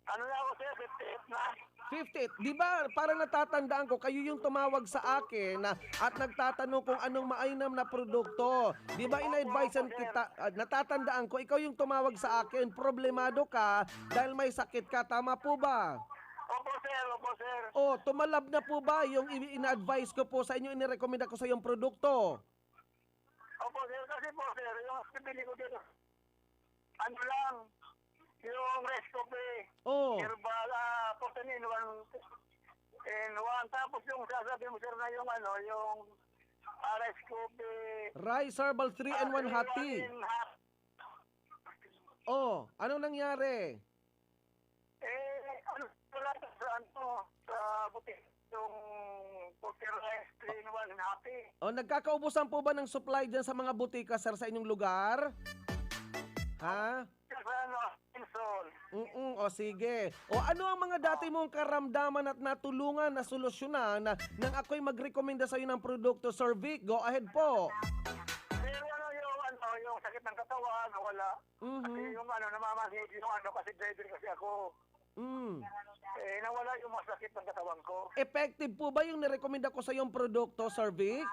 Ano na ako, sir? 58 na. 50. Di ba parang natatandaan ko, kayo yung tumawag sa akin at nagtatanong kung anong mainam na produkto. Di ba ina-advisean kita, natatandaan ko, ikaw yung tumawag sa akin, problemado ka dahil may sakit ka, tama po ba? Opo, sir. O, tumalab na po ba yung ina-advise ko po sa inyo, inirekomenda ko sa yung produkto? Opo, sir. Kasi po, sir, yung pipili ko dito, ano lang, yung rice coffee, herbal, 14-in-1, tapos yung sasabi mo, sir, na yung rice coffee, Rice Herbal 3-in-1 hot tea. Oh, anong nangyari? sa butik, yung coffee rice 3-in-1 happy. O, nagkakaubusan po ba ng supply dyan sa mga butika, sir, sa inyong lugar? Ha? O sige. O ano ang mga dati mong karamdaman at natulungan na solusyonan nang ako'y magrekomenda sa iyo ng produkto, Sir Vic? Go ahead po. Yung sakit ng katawan, wala. Kasi yung namamanhid yung kasi driver kasi ako. Nawala yung masakit ng katawan ko. Effective po ba yung nirekomenda ko sa iyong produkto, Sir Vic?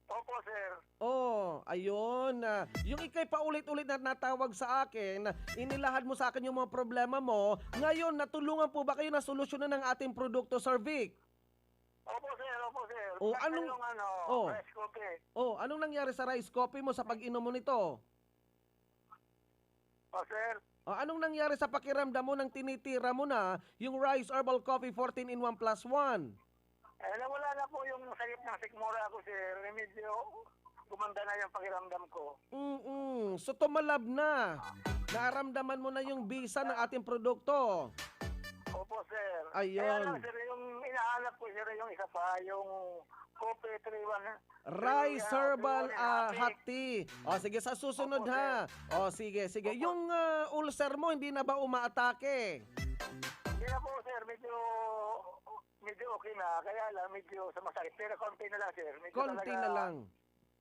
Opo, sir. Oh, ayun. Yung ikay paulit-ulit na natawag sa akin, inilahad mo sa akin yung mga problema mo. Ngayon, natulungan po ba kayo na solusyonan ng ating produkto, Sir Vic? Opo, sir. Oh, anong rice coffee? Oh, anong nangyari sa rice coffee mo sa pag-inom mo nito? Sir. Oh, anong nangyari sa pakiramdam mo nang tinitira mo na yung Rice Herbal Coffee 14-in-1 plus 1? Nawala na po yung sakit ng sikmura ko, sir. Medyo gumanda na yung pakiramdam ko. So tumalab na. Naramdaman mo na yung bisa ng ating produkto. Opo, sir. Ayun. Kaya lang, sir, yung inahanap ko, sir, yung isa pa, yung Coffee 3-in-1. Rice Herbal hot tea. O sige, sa susunod Opo, ha. O sige. Opo. Yung ulcer mo, hindi na ba umaatake? Hindi na po, sir. Medyo okay na. Kaya lang, medyo sumasakit. Pero konti na lang, sir. Konti na lang.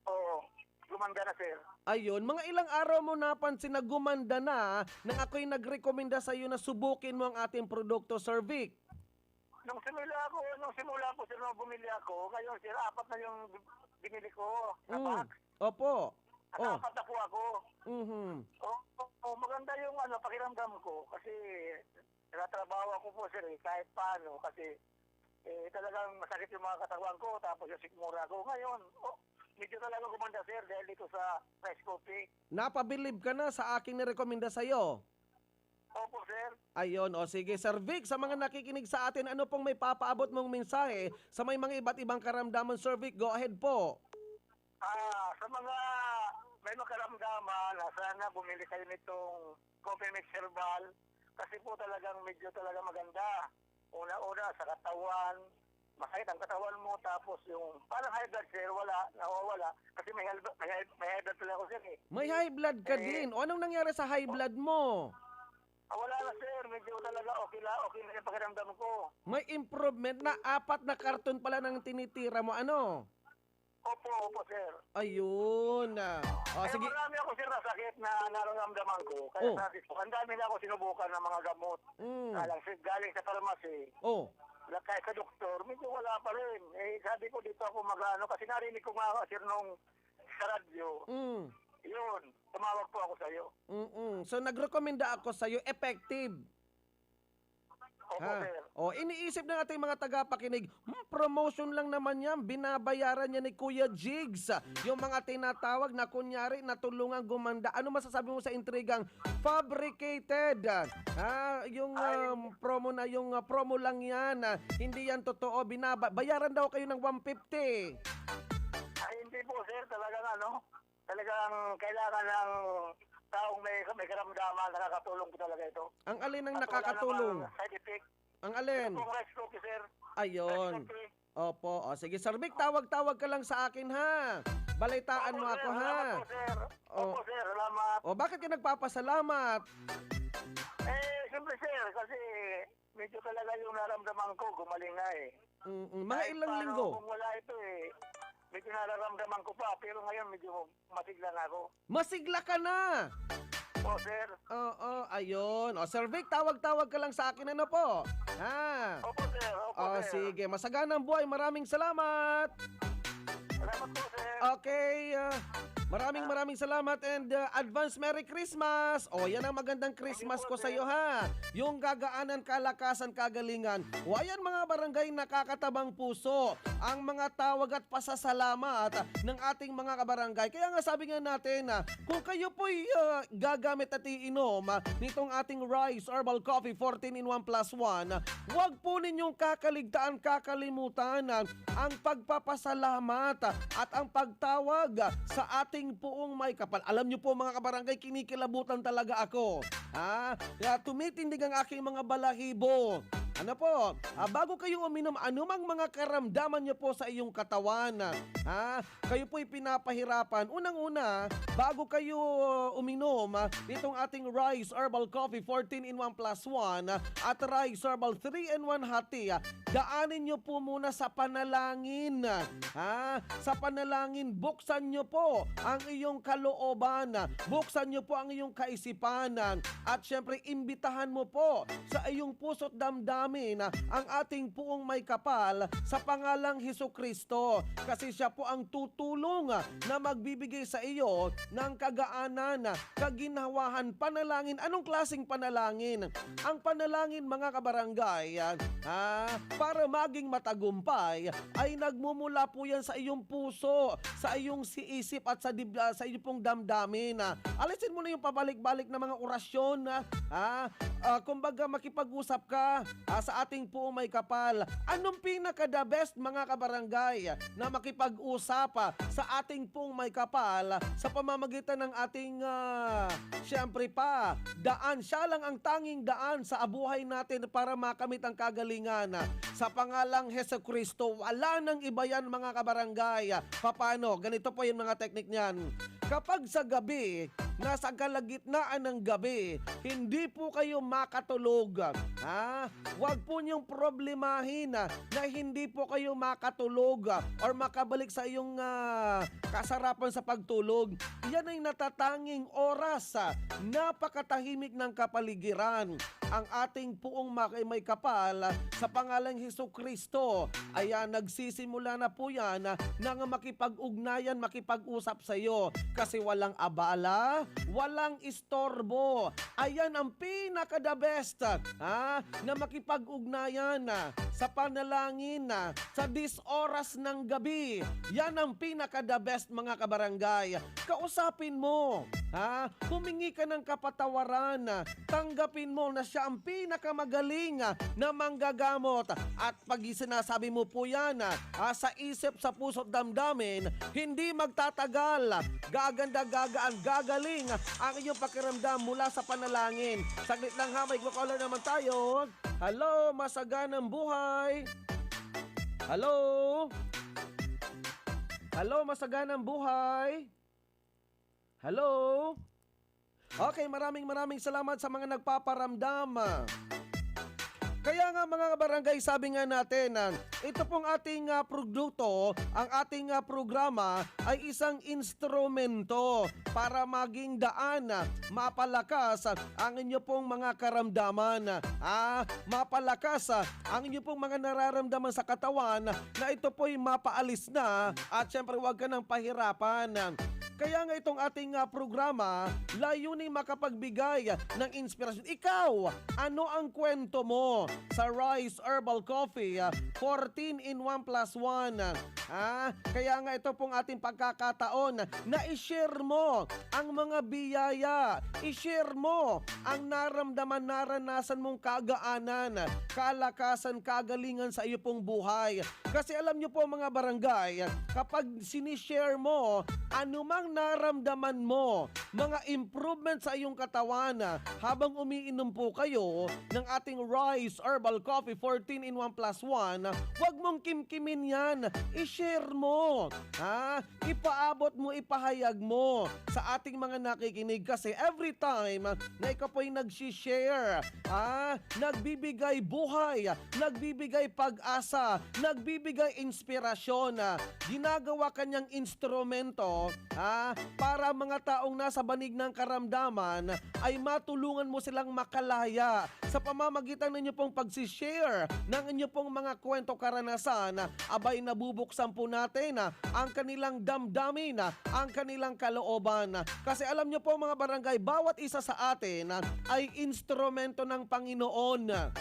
Oo. Gumanda na, sir. Ayun, mga ilang araw mo napansin na gumanda na nang ako'y nagrekomenda sa iyo na subukin mo ang ating produkto, Sir Vic. Nung simula ko, sir, nung bumili ako, ngayon, sir, 4 na yung binili ko. Napak. Opo. At 4 na po ako. Maganda yung pakiramdam ko. Kasi, natatrabaho ako po, sir, kahit paano. Kasi, talagang masakit yung mga katawan ko, tapos yung sikmura ko. Ngayon, medyo talaga gumanda, sir, dahil dito sa rice coffee. Napabilib ka na sa aking nirekomenda sa iyo. Opo, sir. Ayun, o sige, Sir Vic, sa mga nakikinig sa atin, ano pong may papaabot mong mensahe sa may mga iba't ibang karamdaman, Sir Vic? Go ahead po. Sa mga may makaramdaman, sana bumili kayo nitong Coffee Mix Herbal kasi po talagang medyo talaga maganda. Una-una sa katawan, masakit ang katawan mo, tapos yung parang high blood sir, wala, nawawala. Kasi may high blood pala ako sir eh. May high blood ka din. O anong nangyari sa high blood mo? Wala na sir, medyo talaga okay na yung pakiramdam ko. May improvement na 4 na karton pala ng tinitira mo. Ano? Opo sir. Ayun. O Kaya sige. marami ako sir na sakit na nararamdaman ko. Kaya sabi ko, ang dami na ako sinubukan ng mga gamot. Alang sir, galing sa pharmacy. Kahit sa doktor, medyo wala pa rin. Eh, sabi ko dito ako mag-ano, kasi narinig ko nga sir nung sa radyo. Yun, tumawag po ako sa'yo. So nagrekomenda ako sa'yo, effective. Opo sir. O, iniisip ng ating mga tagapakinig, promotion lang naman yan, binabayaran niya ni Kuya Jigs. Yung mga tinatawag na kunyari natulungan gumanda. Ano masasabi mo sa intrigang fabricated? Yung promo na yung promo lang yan. Hindi yan totoo, bayaran daw kayo ng 150. Ay, hindi po sir, talagang kailangan ng taong may karamdaman, nakakatulong po talaga ito. Ang alin ang nakakatulong? Side effect. Ang alin? Ito pong rice cookie, sir. Ayun. Opo. O, sige, Sir Vic, tawag-tawag ka lang sa akin, ha? Balitaan mo ako, ha? Salamat po, sir. Opo, sir. Salamat. O, bakit ka nagpapasalamat? Siyempre, sir, kasi medyo talaga yung naramdaman ko, gumaling na eh. Mga ilang linggo? Kung wala ito eh, medyo nararamdaman ko pa, pero ngayon medyo masigla na ako. Masigla ka na! Po, sir. Oo, ayun. O, Sir Vic, tawag-tawag ka lang sa akin, ano po? Ha? Opo, sir. Opo, O, sir. sige. Masaganang buhay. Maraming salamat. Salamat po, sir. Okay. Maraming salamat and advance Merry Christmas. O, yan ang magandang Christmas ko sa iyo, ha. Yung gagaanan, kalakasan, kagalingan. O, ayan mga barangay nakakatabang puso. Ang mga tawag at pasasalamat ng ating mga kabarangay. Kaya nga sabi nga natin, kung kayo po'y gagamit at iinom nitong ating Rice Herbal Coffee 14-in-1 plus 1, huwag po ninyong kakalimutan ang pagpapasalamat at ang pagtawag sa ating puong may kapal. Alam niyo po mga kabarangay, kinikilabutan talaga ako. Tumitindig ang aking mga balahibo. Ano po? Bago kayo uminom, anumang mga karamdaman niyo po sa iyong katawan, kayo po'y pinapahirapan. Unang-una, bago kayo uminom itong ating Rice Herbal Coffee 14-in-1 plus 1 at Rice Herbal 3-in-1 Hot Tea, daanin niyo po muna sa panalangin. Sa panalangin, buksan niyo po ang iyong kalooban, buksan niyo po ang iyong kaisipan, at syempre, imbitahan mo po sa iyong puso't damdamin ang ating puong may kapal sa pangalang Hesukristo, kasi siya po ang tutulong na magbibigay sa iyo ng kagaanan, kaginhawahan, panalangin. Anong klaseng panalangin? Ang panalangin mga kabarangay, para maging matagumpay ay nagmumula po yan sa iyong puso, sa iyong isip at sa iyong pong damdamin. Alisin mo na yung pabalik-balik na mga orasyon. Kumbaga makipag-usap ka sa ating puong may kapal. Anong pinaka-the best mga kabarangay na makipag-usap sa ating puong may kapal sa pamamagitan ng ating syempre pa, daan. Siya lang ang tanging daan sa abuhay natin para makamit ang kagalingan. Sa pangalang Hesukristo, wala nang iba yan mga kabarangay. Paano? Ganito po yung mga teknik niyan. Kapag sa gabi, nasa kalagitnaan ng gabi, hindi po kayo makatulog. Huwag po niyong problemahin na hindi po kayo makatulog or makabalik sa iyong kasarapan sa pagtulog. Yan ay natatanging oras. Napakatahimik ng kapaligiran. Ang ating puong may kapal sa pangalang Hesukristo ay nagsisimula na po yan nang makipag-ugnayan, makipag-usap sa iyo, kasi walang abala, walang istorbo. Ayan ang pinaka-the best na makipag-ugnayan sa panalangin sa 10 oras ng gabi. Yan ang pinaka-the best mga kabarangay. Kausapin mo, humingi ka ng kapatawaran, tanggapin mo na siya ang pinakamagaling na manggagamot, at pag sinasabi mo po yan sa isip, sa puso't damdamin, hindi magtatagal, gaganda, gagaan, gagaling ang iyong pakiramdam mula sa panalangin. Saglit lang ha, may caller naman tayo. Hello, masaganang buhay. Hello? Hello, masaganang buhay? Hello? Okay, maraming salamat sa mga nagpaparamdam. Kaya nga mga barangay, sabi nga natin, ito pong ating produkto, ang ating programa ay isang instrumento para maging daan, mapalakas ang inyo pong mga karamdaman. Mapalakas ang inyo pong mga nararamdaman sa katawan na ito po'y mapaalis na at syempre huwag ka nang pahirapan. Kaya nga itong ating programa, layunin makapagbigay ng inspirasyon. Ikaw, ano ang kwento mo sa Rise Herbal Coffee 14-in-1 plus 1? Kaya nga ito pong ating pagkakataon na i-share mo ang mga biyaya, i-share mo ang naramdaman, naranasan mong kagaanan, kalakasan, kagalingan sa iyo pong buhay. Kasi alam nyo po mga barangay, kapag sinishare mo, anumang naramdaman mo, mga improvement sa iyong katawan habang umiinom po kayo ng ating Rise Herbal Coffee 14-in-1 plus 1, huwag mong kimkimin yan. I-share mo. Ipaabot mo, ipahayag mo sa ating mga nakikinig kasi every time na ikaw po'y nag-share, nagbibigay buhay, nagbibigay pag-asa, nagbibigay inspirasyon, ginagawa kanyang instrumento para mga taong nasa banig ng karamdaman ay matulungan mo silang makalaya sa pamamagitan ng inyo pong pagsishare ng inyo pong mga kwento karanasan. Abay nabubuksan po natin ang kanilang damdamin, ang kanilang kalooban. Kasi alam nyo po mga barangay, bawat isa sa atin ay instrumento ng Panginoon.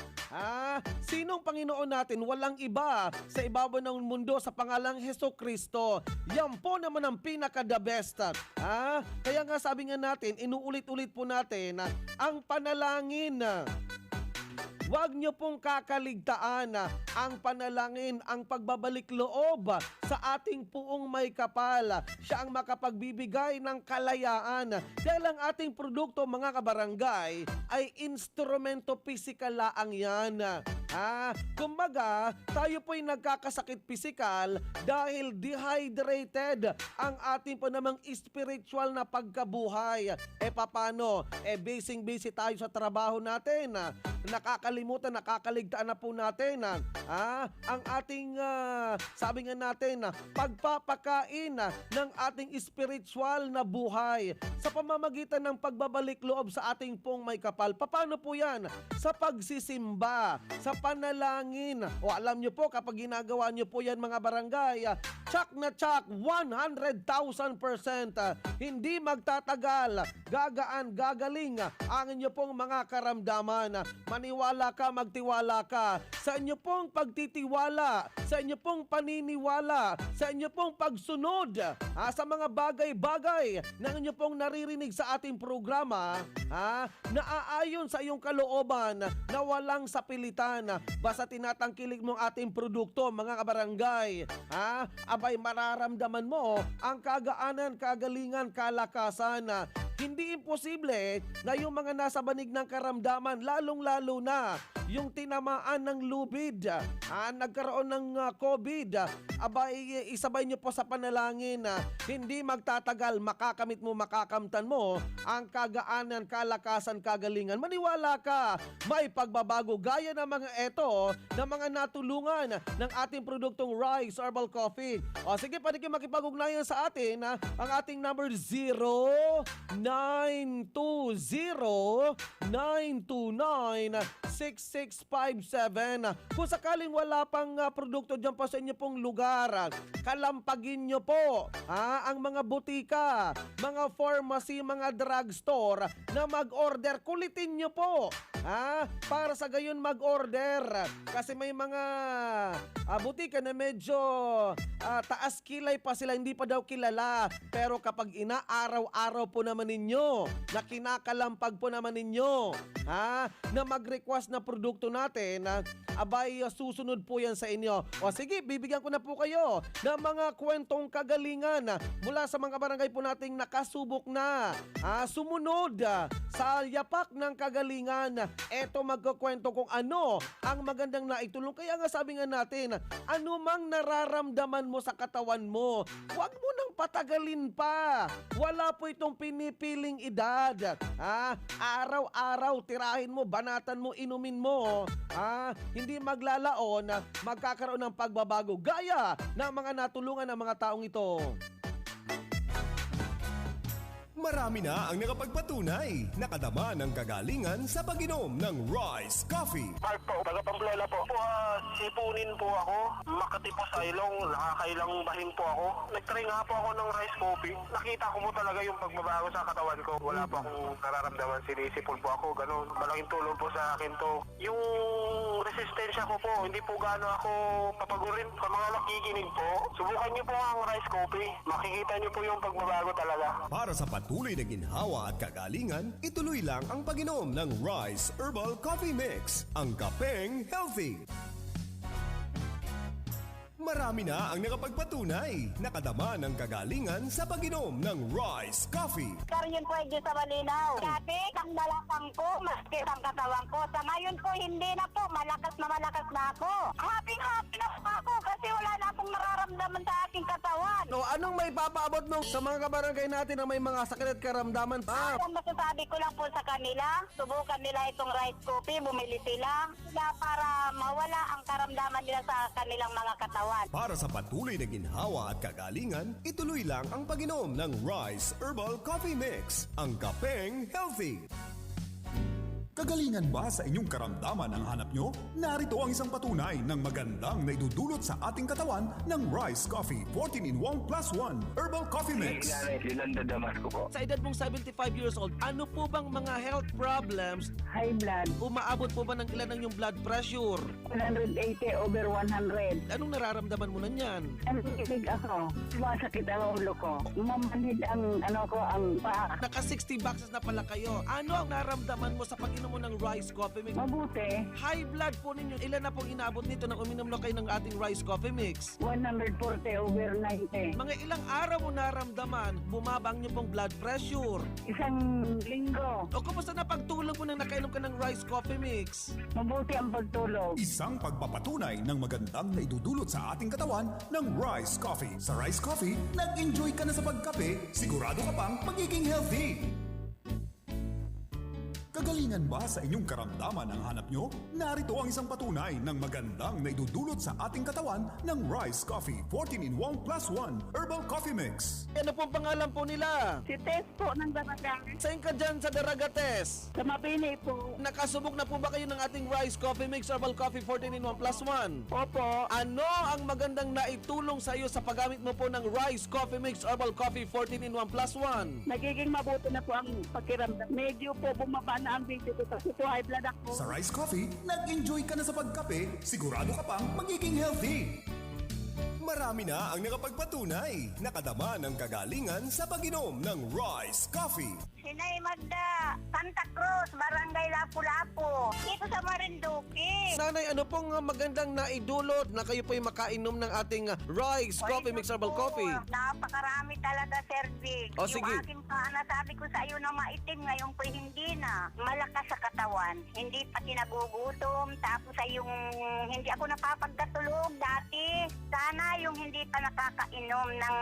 Sinong Panginoon natin? Walang iba sa ibabaw ng mundo sa pangalang Hesukristo. Yan po naman ang pinaka-the best. Kaya nga sabi nga natin, inuulit-ulit po natin ang panalangin. Huwag nyo pong kakaligtaan ang panalangin, ang pagbabalik loob sa ating puong may kapal. Siya ang makapagbibigay ng kalayaan. Dahil ang ating produkto mga kabarangay ay instrumento pisikal laang yan. Kumbaga, tayo po'y nagkakasakit pisikal dahil dehydrated ang ating po namang spiritual na pagkabuhay. Paano? Busy tayo sa trabaho natin. Nakakalimutan, nakakaligtaan na po natin ang ating, sabi nga natin, pagpapakain ng ating spiritual na buhay sa pamamagitan ng pagbabalik loob sa ating pong may kapal. Paano po yan? Sa pagsisimba, sa panalangin. O alam nyo po, kapag ginagawa nyo po yan mga barangay, tsak na tsak, 100,000%. Hindi magtatagal, gagaan, gagaling ang inyo pong mga karamdaman. Maniwala ka, magtiwala ka sa inyo pong pagtitiwala, sa inyo pong paniniwala, sa inyo pong pagsunod sa mga bagay-bagay na inyo pong naririnig sa ating programa, naaayon sa iyong kalooban na walang sapilitan. Basta tinatangkilik mo ang ating produkto mga kabarangay, abay mararamdaman mo ang kagaanan, kagalingan, kalakasan. Hindi imposible na yung mga nasa banig ng karamdaman, lalong-lalo na yung tinamaan ng lubid, nagkaroon ng COVID, abay isabay nyo po sa panalangin, hindi magtatagal, makakamit mo, makakamtan mo ang kagaanan, kalakasan, kagalingan. Maniwala ka, may pagbabago gaya ng mga eto, ng mga natulungan ng ating produktong Rise Herbal Coffee. O sige, pwede kayo makipag-ugnayan sa atin, ang ating number 0920-929-6657. Kung sakaling wala pang produkto dyan pa sa inyo pong lugar, kalampagin nyo po ang mga butika, mga pharmacy, mga drugstore na mag-order. Kulitin nyo po para sa gayon mag-order. Kasi may mga butika na medyo taas kilay pa sila, hindi pa daw kilala. Pero kapag inaaraw-araw po naman ninyo, na kinakalampag po naman ninyo, na mag-request na produkto natin, abay susunod po yan sa inyo. O sige, bibigyan ko na po kayo ng mga kwentong kagalingan mula sa mga barangay po nating nakasubok na sumunod sa yapak ng kagalingan eto magkukwento kung ano ang magandang naitulong. Kaya nga sabi nga natin, ano mang nararamdaman mo sa katawan mo, huwag mo nang patagalin pa. Wala po itong pinipiling edad. Araw-araw, tirahin mo, banatan mo, inumin mo. Hindi maglalaon, magkakaroon ng pagbabago. Gaya ng mga natulungan ng mga taong ito. Marami na ang nakapagpatunay, nakadama ng kagalingan sa pag-inom ng Rice Coffee. Mark po, taga Pamplona po. Sipunin po ako, Makati po sa ilong, nakakailang bahin po ako. Nag-try nga po ako ng rice coffee. Nakita ko mo talaga yung pagbabago sa katawan ko. Wala po akong nararamdaman, sinisipon po ako, ganun. Malaking tulong po sa akin to. Yung resistensya ko po, hindi po gaano ako papagurin. Sa mga nakikinig po, subukan niyo po ang rice coffee. Makikita niyo po yung pagbabago talaga. Para sa patuloy na ginhawa at kagalingan, ituloy lang ang pag-inom ng Rice Herbal Coffee Mix, ang kapeng healthy. Marami na ang nakapagpatunay, nakadama ng kagalingan sa pag-inom ng Rice Coffee. Karyon po ay sa malinaw. Dati, ang dalakang ko, maski ang katawan ko. Sa ngayon po, hindi na po. Malakas na ako. Happy na po ako kasi wala na akong nararamdaman sa aking katawan. No, anong may papaabot mo sa mga kabarangay natin na may mga sakit at karamdaman? Ang masasabi ko lang po sa kanila, subukan nila itong rice coffee, bumili sila para mawala ang karamdaman nila sa kanilang mga katawan. Para sa patuloy na ginhawa at kagalingan, ituloy lang ang pag-inom ng Rice Herbal Coffee Mix, ang kapeng healthy. Kagalingan ba sa inyong karamdaman ang hanap nyo? Narito ang isang patunay ng magandang naidudulot sa ating katawan ng Rice Coffee 14-in-1 plus 1 Herbal Coffee Mix. Yolanda Damasco po. Sa edad mong 75 years old, ano po bang mga health problems? High blood, Umaabot po ba ng ilan ng yung blood pressure? 180/100. Anong nararamdaman mo na niyan? Nanginig ako. Sumasakit ang ulo ko. Mamanhid ang ang paa. Naka 60 boxes na pala kayo. Ano ang nararamdaman mo sa pag-inom mo ng Rice Coffee Mix? Mabuti. High blood po ninyo. Ilan na pong inaabot nito nang uminom na kayo ng ating Rice Coffee Mix? 140/90. Mga ilang araw mo naramdaman, bumabang niyo pong blood pressure. Isang linggo. O kumusta na pagtulog mo nang nakainom ka ng Rice Coffee Mix? Mabuti ang pagtulog. Isang pagpapatunay ng magandang naidudulot sa ating katawan ng Rice Coffee. Sa Rice Coffee, nag-enjoy ka na sa pagkape, sigurado ka pang magiging healthy. Kagalingan ba sa inyong karamdaman ang hanap nyo? Narito ang isang patunay ng magandang naidudulot sa ating katawan ng Rice Coffee 14-in-1 plus 1 Herbal Coffee Mix. Ano pong pangalan po nila? Si Tess po ng Daragang. Saan ka dyan sa Daragates? Sa Mabini po. Nakasubok na po ba kayo ng ating Rice Coffee Mix Herbal Coffee 14-in-1 plus 1? Opo. Ano ang magandang naitulong sa iyo sa paggamit mo po ng Rice Coffee Mix Herbal Coffee 14-in-1 plus 1? Nagiging mabuti na po ang pakiramdam. Medyo po bumaba na ang video ko kasi po high blood ako. Sa Rice Coffee, nag-enjoy ka na sa pagkape, sigurado ka pang magiging healthy. Marami na ang nakapagpatunay, nakadama ng kagalingan sa pag-inom ng Rice Coffee. Sinay Magda, Santa Cruz, Barangay Lapu-Lapu. Dito sa Marinduque. Sanay, ano pong magandang naidulot na kayo po'y makainom ng ating Rice Coffee Mix Herbal Coffee? Napakarami talaga, Sir Vic. O, sige. Yung aking nasabi ko sa iyo na maitim, ngayon po hindi na. Malakas sa katawan. Hindi pa kinagugutom. Tapos ay yung hindi ako napapagkatulog dati. Sana yung hindi pa nakakainom ng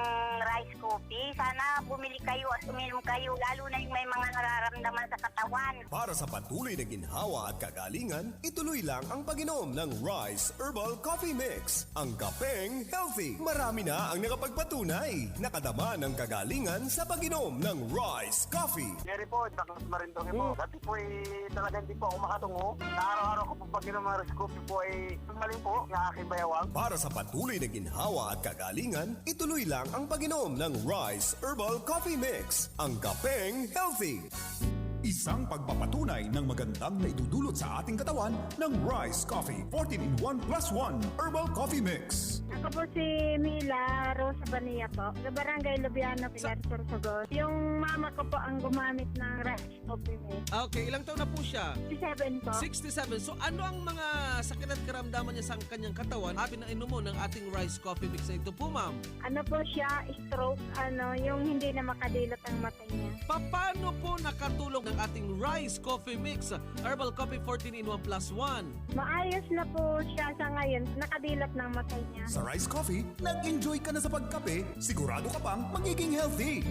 rice coffee, sana bumili kayo at uminom kayo. Lalo na yung may mga nararamdaman sa katawan. Para sa patuloy na ginhawa at kagalingan, ituloy lang ang pag-inom ng Rice Herbal Coffee Mix, ang kapeng healthy. Marami na ang nakapagpatunay, nakadama ng kagalingan sa pag-inom ng Rice Coffee. Mary po, takas Marinduque po. Dati po talaga hindi po ako makatungo. Na araw-araw ko po pag inom ng rice coffee po maling po ng aking bayawang. Para sa patuloy na ginhawa at kagalingan, ituloy lang ang pag-inom ng Rice Herbal Coffee Mix, ang kapeng healthy. Isang pagpapatunay ng magandang naidudulot sa ating katawan ng Rice Coffee 14-in-1 plus 1 Herbal Coffee Mix. Ako po si Mila Rosa Bania po, sa Barangay Lubiano, Pilar, Sorsogon. Yung mama ko po ang gumamit ng rice coffee mix. Okay, ilang taon na po siya? 67 po. 67. So ano ang mga sakit at karamdaman niya sa kanyang katawan habang nainom mo ng ating Rice Coffee Mix na ito po, ma'am? Ano po siya, stroke, yung hindi na makadilot ang mata niya. Paano po nakatulong ng ng ating Rice Coffee Mix, Herbal Coffee 14-in-1 plus 1. Maayos na po siya sa ngayon. Nakadilap ng matay niya. Sa Rice Coffee, nag-enjoy ka na sa pagkape, sigurado ka pang magiging healthy.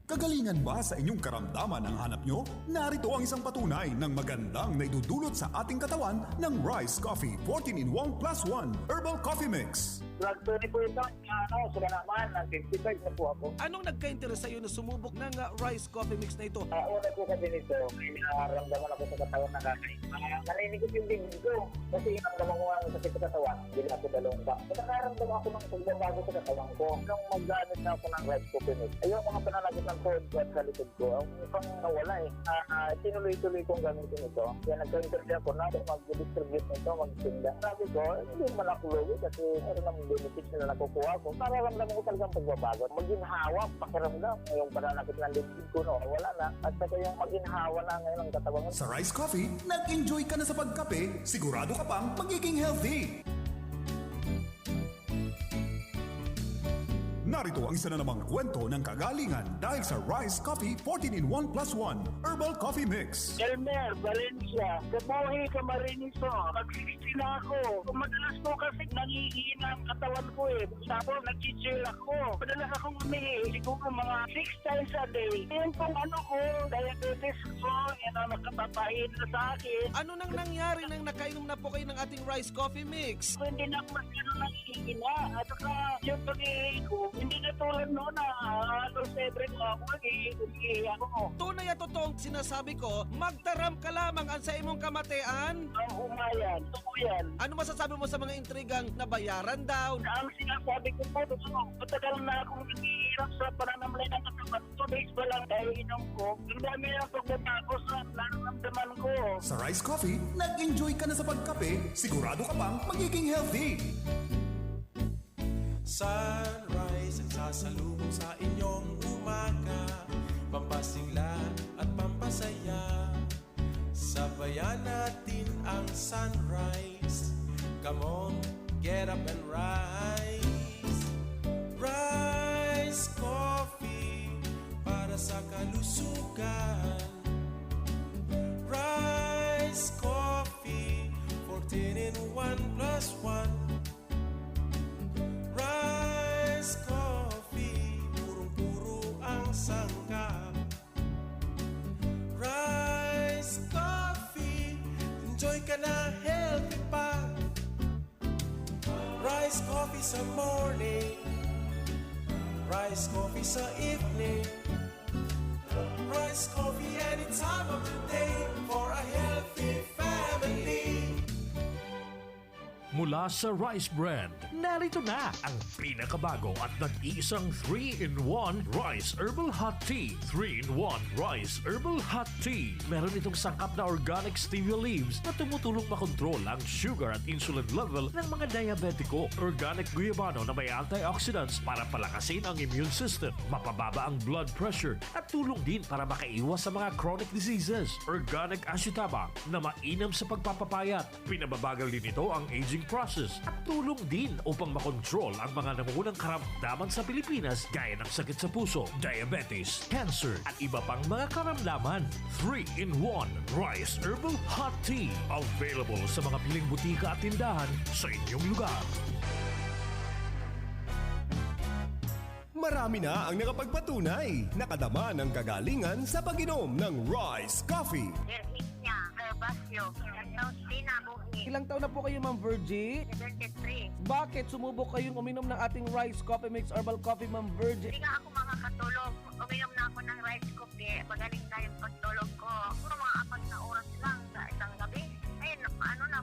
Kagalingan ba sa inyong karamdaman ang hanap nyo? Narito ang isang patunay ng magandang naidudulot sa ating katawan ng Rice Coffee 14-in-1 plus 1 Herbal Coffee Mix. Drug 20 po ito. Sila naman, ng 55 na po ako. Anong nagka-interest sa iyo na sumubok ng Rice Coffee Mix na ito? Una po kasi nito, may nararamdaman ako sa katawan na kakain. Naninikot yung bingin ko. Kasi naramdaman ko ang sakit sa katawan. Hindi ako dalawang ba. Nakaramdaman ako ng pagbabago sa katawan ko. Nung maggamit na ako ng Rice Coffee Mix, ayaw mga panalagit ng phone ko at sa likod ko. Ang pang nawala eh. Tinuloy-tuloy kong gamitin ito. Kaya nagka-interview ako na mag-distribute nito, mag-tinda. Sabi ko, hindi man ako lugi kasi meron naman benefits na nakukuha ko. Nararamdaman ko talagang pagbabago. Maginhawa, pakiramdam. Ngayong pananakit ng lipid ko, no, wala na. At saka yung maginhawa na ngayon ang katawan. Sa Rice Coffee, nag-enjoy ka na sa pagkape, sigurado ka pang magiging healthy. Narito ang isa na namang kwento ng kagalingan dahil sa Rice Coffee 14-in-1 plus 1 Herbal Coffee Mix. Elmer, Valencia, Kabuhi, Camarines po. Mag-60 na ako. Madalas po kasi nangihina ang katawan ko eh. Tapos nag-chill ako. Madalas akong umihi. Siguro mga 6 times a day. Yan pong ano ko, diabetes ko, yan ang nakatapahin na sa akin. Ano nang nangyari nang nakainom na po kayo ng ating Rice Coffee Mix? So, hindi na ako masyado nangihina. At saka yung pag-ihi ko, hindi na tulad noon na halos every ko ako nag-ihi ako. Tunay at totoong sinasabi ko, magtaram ka lamang ang sa imong kamatian. Ang umayan, yan. Ano masasabi mo sa mga intrigang nabayaran daw? Ang sinasabi ko po, matagal na akong naghihirap sa pananamlay ng katawan. 2 days ba lang dahil inom ko. Ang dami ang pagbabago sa nararamdaman ko. Sa Rice Coffee, nag-enjoy ka na sa pagkape, sigurado ka pang magiging healthy. Sunrise ang sasalubong sa inyong umaga, pampasigla at pampasaya. Sabayan natin ang sunrise. Come on, get up and rise. Rice Coffee para sa kalusugan. Rice Coffee 14-in-1 plus 1. Rice Coffee, purong-puro ang sangkap. Rice Coffee, enjoy ka na, healthy pa. Rice Coffee sa morning, Rice Coffee sa evening, Rice Coffee any time of the day for a healthy family. Mula sa Rice Brand, narito na ang pinakabago at nag-iisang 3-in-1 Rice Herbal Hot Tea. 3-in-1 Rice Herbal Hot Tea. Meron itong sangkap na organic stevia leaves na tumutulong makontrol ang sugar at insulin level ng mga diabetiko. Organic guyabano na may antioxidants para palakasin ang immune system, mapababa ang blood pressure at tulong din para makaiwas sa mga chronic diseases. Organic ashitaba na mainam sa pagpapapayat. Pinababagal din ito ang aging process at tulong din upang makontrol ang mga nangungunang karamdaman sa Pilipinas gaya ng sakit sa puso, diabetes, cancer at iba pang mga karamdaman. 3-in-1 Rice Herbal Hot Tea. Available sa mga piling butika at tindahan sa inyong lugar. Marami na ang nakapagpatunay, nakadama ng kagalingan sa pag-inom ng Rice Coffee. Ilang taon na po kayo, Ma'am Virgie? 73. Bakit sumubok kayong uminom ng ating Rice Coffee Mix Herbal Coffee, Ma'am Virgie? Hindi nga ako makakatulog. Uminom na ako ng rice coffee. Magaling na yung pagtulog ko. Puro mga 4 na oras lang sa isang gabi. Ayun,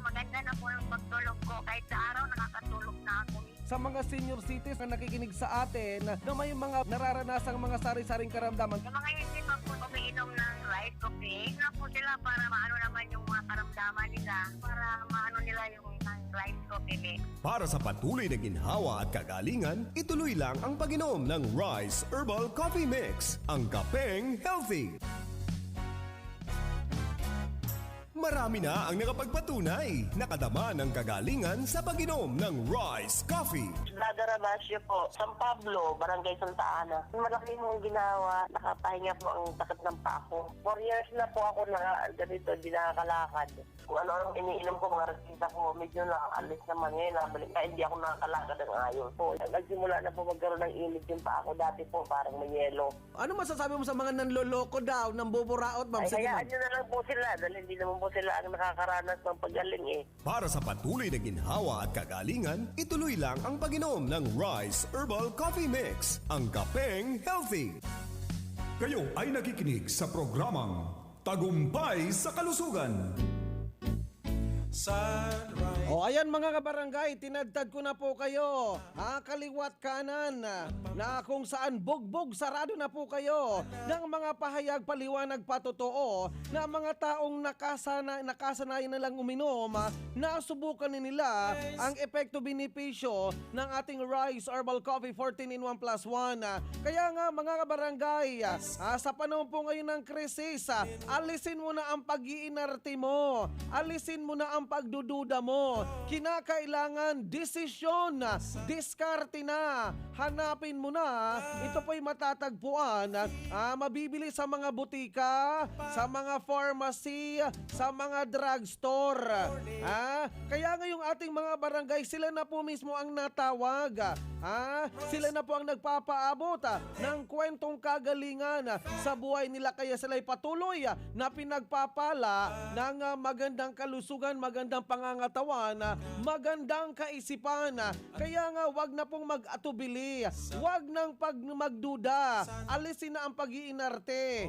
maganda na po yung pagtulog ko. Kahit sa araw, nakakatulog na ako. Sa mga senior citizens na nakikinig sa atin na may mga nararanasang mga sari-saring karamdaman, Yung mga hindi pa po umiinom ng rice coffee, na po sila para maano naman yung mga karamdaman nila. Para maano nila yung rice coffee mix. Para sa patuloy na ginhawa at kagalingan, ituloy lang ang pag-inom ng Rice Herbal Coffee Mix, ang kapeng healthy. Marami na ang nakapagpatunay. Nakadama ng kagalingan sa pag-inom ng Rice Coffee. Brother Abasio po, San Pablo, Barangay Santa Ana. Malaki mong ginawa, nakapahinga po ang takot ng pako. 4 years na po ako na ganito, di nakakalakad. Kung ano ang iniinom ko, mga resita ko, medyo nakaalis naman ngayon. Nabalik na, hindi ako nakakalakad ng ayos po. Nagsimula na po magkaroon ng init yung pako. Dati po parang may yelo. Ano masasabi mo sa mga nanloloko daw, nang buburaot, ma'am? Ay, Sige, hayaan ma'am. nyo na lang po sila dahil hindi naman po sila ang nakakaranas ng pagaling eh. Para sa patuloy na ginhawa at kagalingan, ituloy lang ang pag-inom ng Rice Herbal Coffee Mix, ang kapeng healthy. Kayo ay nakikinig sa programang Tagumpay sa Kalusugan. Sunrise. O ayan mga kabarangay, tinadtad ko na po kayo. Kaliwat kanan na kung saan bugbog sarado na po kayo ng mga pahayag paliwanag patotoo na mga taong nakasanayan na lang uminom na subukan nila ang epekto benepisyo ng ating Rice Herbal Coffee 14-in-1 plus 1. Kaya nga mga kabarangay, sa panahon po ngayon ng krisis, alisin mo na ang pag-iinarte mo. Alisin mo na ang pagdududa mo. Kinakailangan desisyon, diskarte na. Hanapin mo na. Ito po'y matatagpuan, mabibili sa mga butika, sa mga pharmacy, sa mga drugstore. Kaya ngayong ating mga barangay, sila na po mismo ang natawag. Sila na po ang nagpapaabot ng kwentong kagalingan sa buhay nila. Kaya sila'y patuloy na pinagpapala ng magandang kalusugan, magandang pangangatawan, magandang kaisipan. Kaya nga wag na pong mag-atubili, wag nang magduda, alisin na ang pag-iinarte.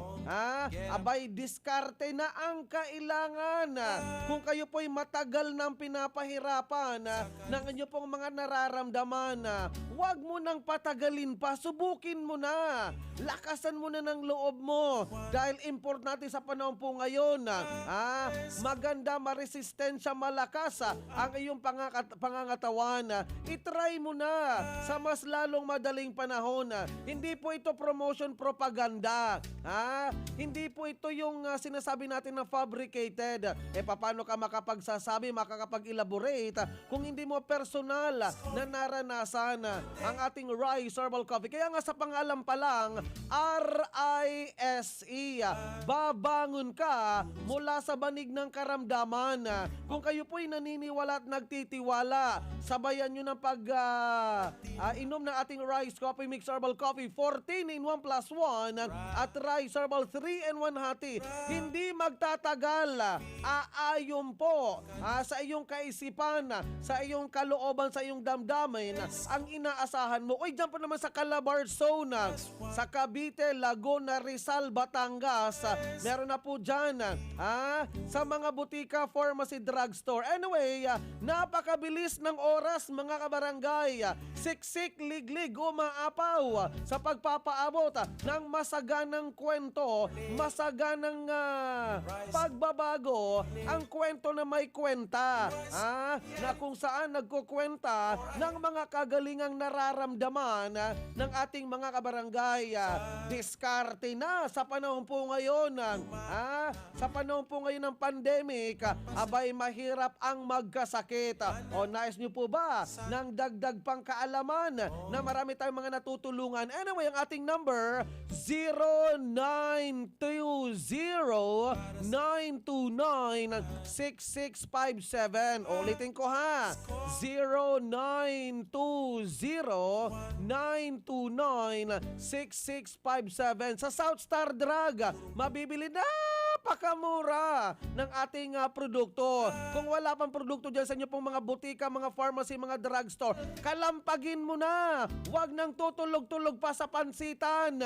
Abay, diskarte na ang kailangan. Kung kayo po'y matagal nang pinapahirapan ng inyo pong mga nararamdaman, wag mo nang patagalin pa, subukin mo na. Lakasan mo na ng loob mo dahil importante sa panahon po ngayon, maganda, maresistensya, malakas ang iyong pangangatawan. Itry mo na sa mas lalong madaling panahon. Hindi po ito promotion propaganda. Hindi po ito yung sinasabi natin na fabricated. Paano ka makapagsasabi, makakapag-elaborate kung hindi mo personal na naranasan ang ating Rice Herbal Coffee. Kaya nga sa pangalan pa lang, RISE, babangon ka mula sa banig ng karamdaman. Kung kayo po'y naniniwala at nagtitiwala, sabayan nyo ng inom ng ating Rice Coffee Mix Herbal Coffee 14-in-1 plus 1 at Rice Herbal 3-in-1 Hati. Hindi magtatagal, aayon po sa iyong kaisipan, sa iyong kalooban, sa iyong damdamin ang inaasahan mo. Uy, dyan po naman sa Calabarzon, sa Cavite, Laguna, Rizal, Batangas, meron na po dyan sa mga butika, pharmacy, drugstore. Anyway, napakabilis ng oras mga kabarangay. Siksik, liglig, umaapaw sa pagpapaabot ng masaganang kwento, masaganang pagbabago, ang kwento na may kwenta. Na kung saan nagkukwenta ng mga kagalingang nararamdaman ng ating mga kabarangay. Diskarte na sa panahon po ngayon. Sa panahon po ngayon ng pandemic, abay mahirap ang magkasakit. O nais nyo po ba ng dagdag pang kaalaman na marami tayong mga natutulungan? Anyway, ang ating number 0920-929-6657. Ulitin ko ha, 0920-929-6657. Sa South Star Drug, mabibili napakamura ng ating produkto. Kung wala pang produkto dyan sa inyo pong mga butika, mga pharmacy, mga drugstore, kalampagin mo na. Huwag nang tutulog-tulog pa sa pansitan.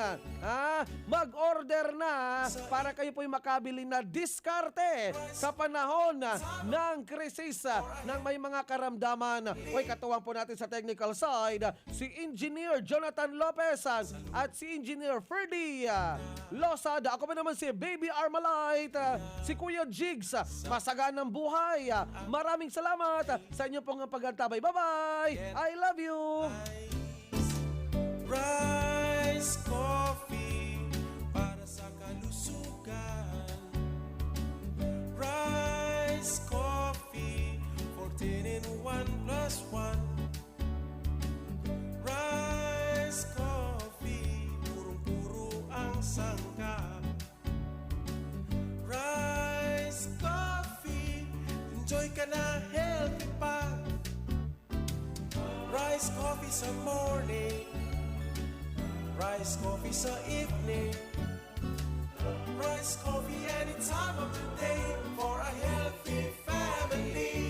Mag-order na para kayo po'y makabili na diskarte sa panahon ng krisis ng may mga karamdaman. Uy, katuwang po natin sa technical side, si Engineer Jonathan Lopez at si Engineer Ferdy Losada. Ako pa naman si Baby Armalite, si Kuya Jigs. Masaganang buhay. Maraming salamat sa inyo pong pagtantabay. Bye-bye! I love you! Rice Coffee para sa kalusugan. Rice isang cup. Rice coffee, enjoy ka na healthy pa. Rice coffee sa morning, rice coffee sa evening, rice coffee any time of the day for a healthy family.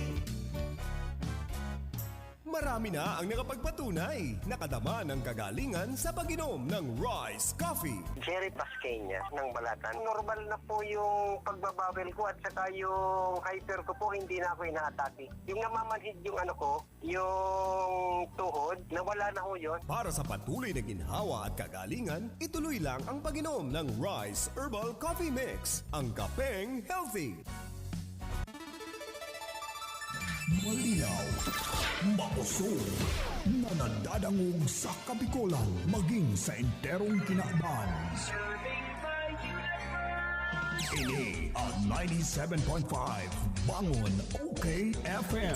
Marami na ang nakapagpatunay, nakadama ng kagalingan sa pag-inom ng Rice Coffee. Jerry Pasqueña ng Balatan. Normal na po yung pagbabawel ko at saka yung hyper ko po hindi na ako inaatake. Yung namamanhid yung ano ko, yung tuhod, nawala na ho yun. Para sa patuloy na ginhawa at kagalingan, ituloy lang ang pag-inom ng Rice Herbal Coffee Mix, ang kapeng healthy. Malinaw, makusog, nanadadangog sa Kapikolan, maging sa enterong kinaaban. Ini ang 97.5 Bangon OK FM.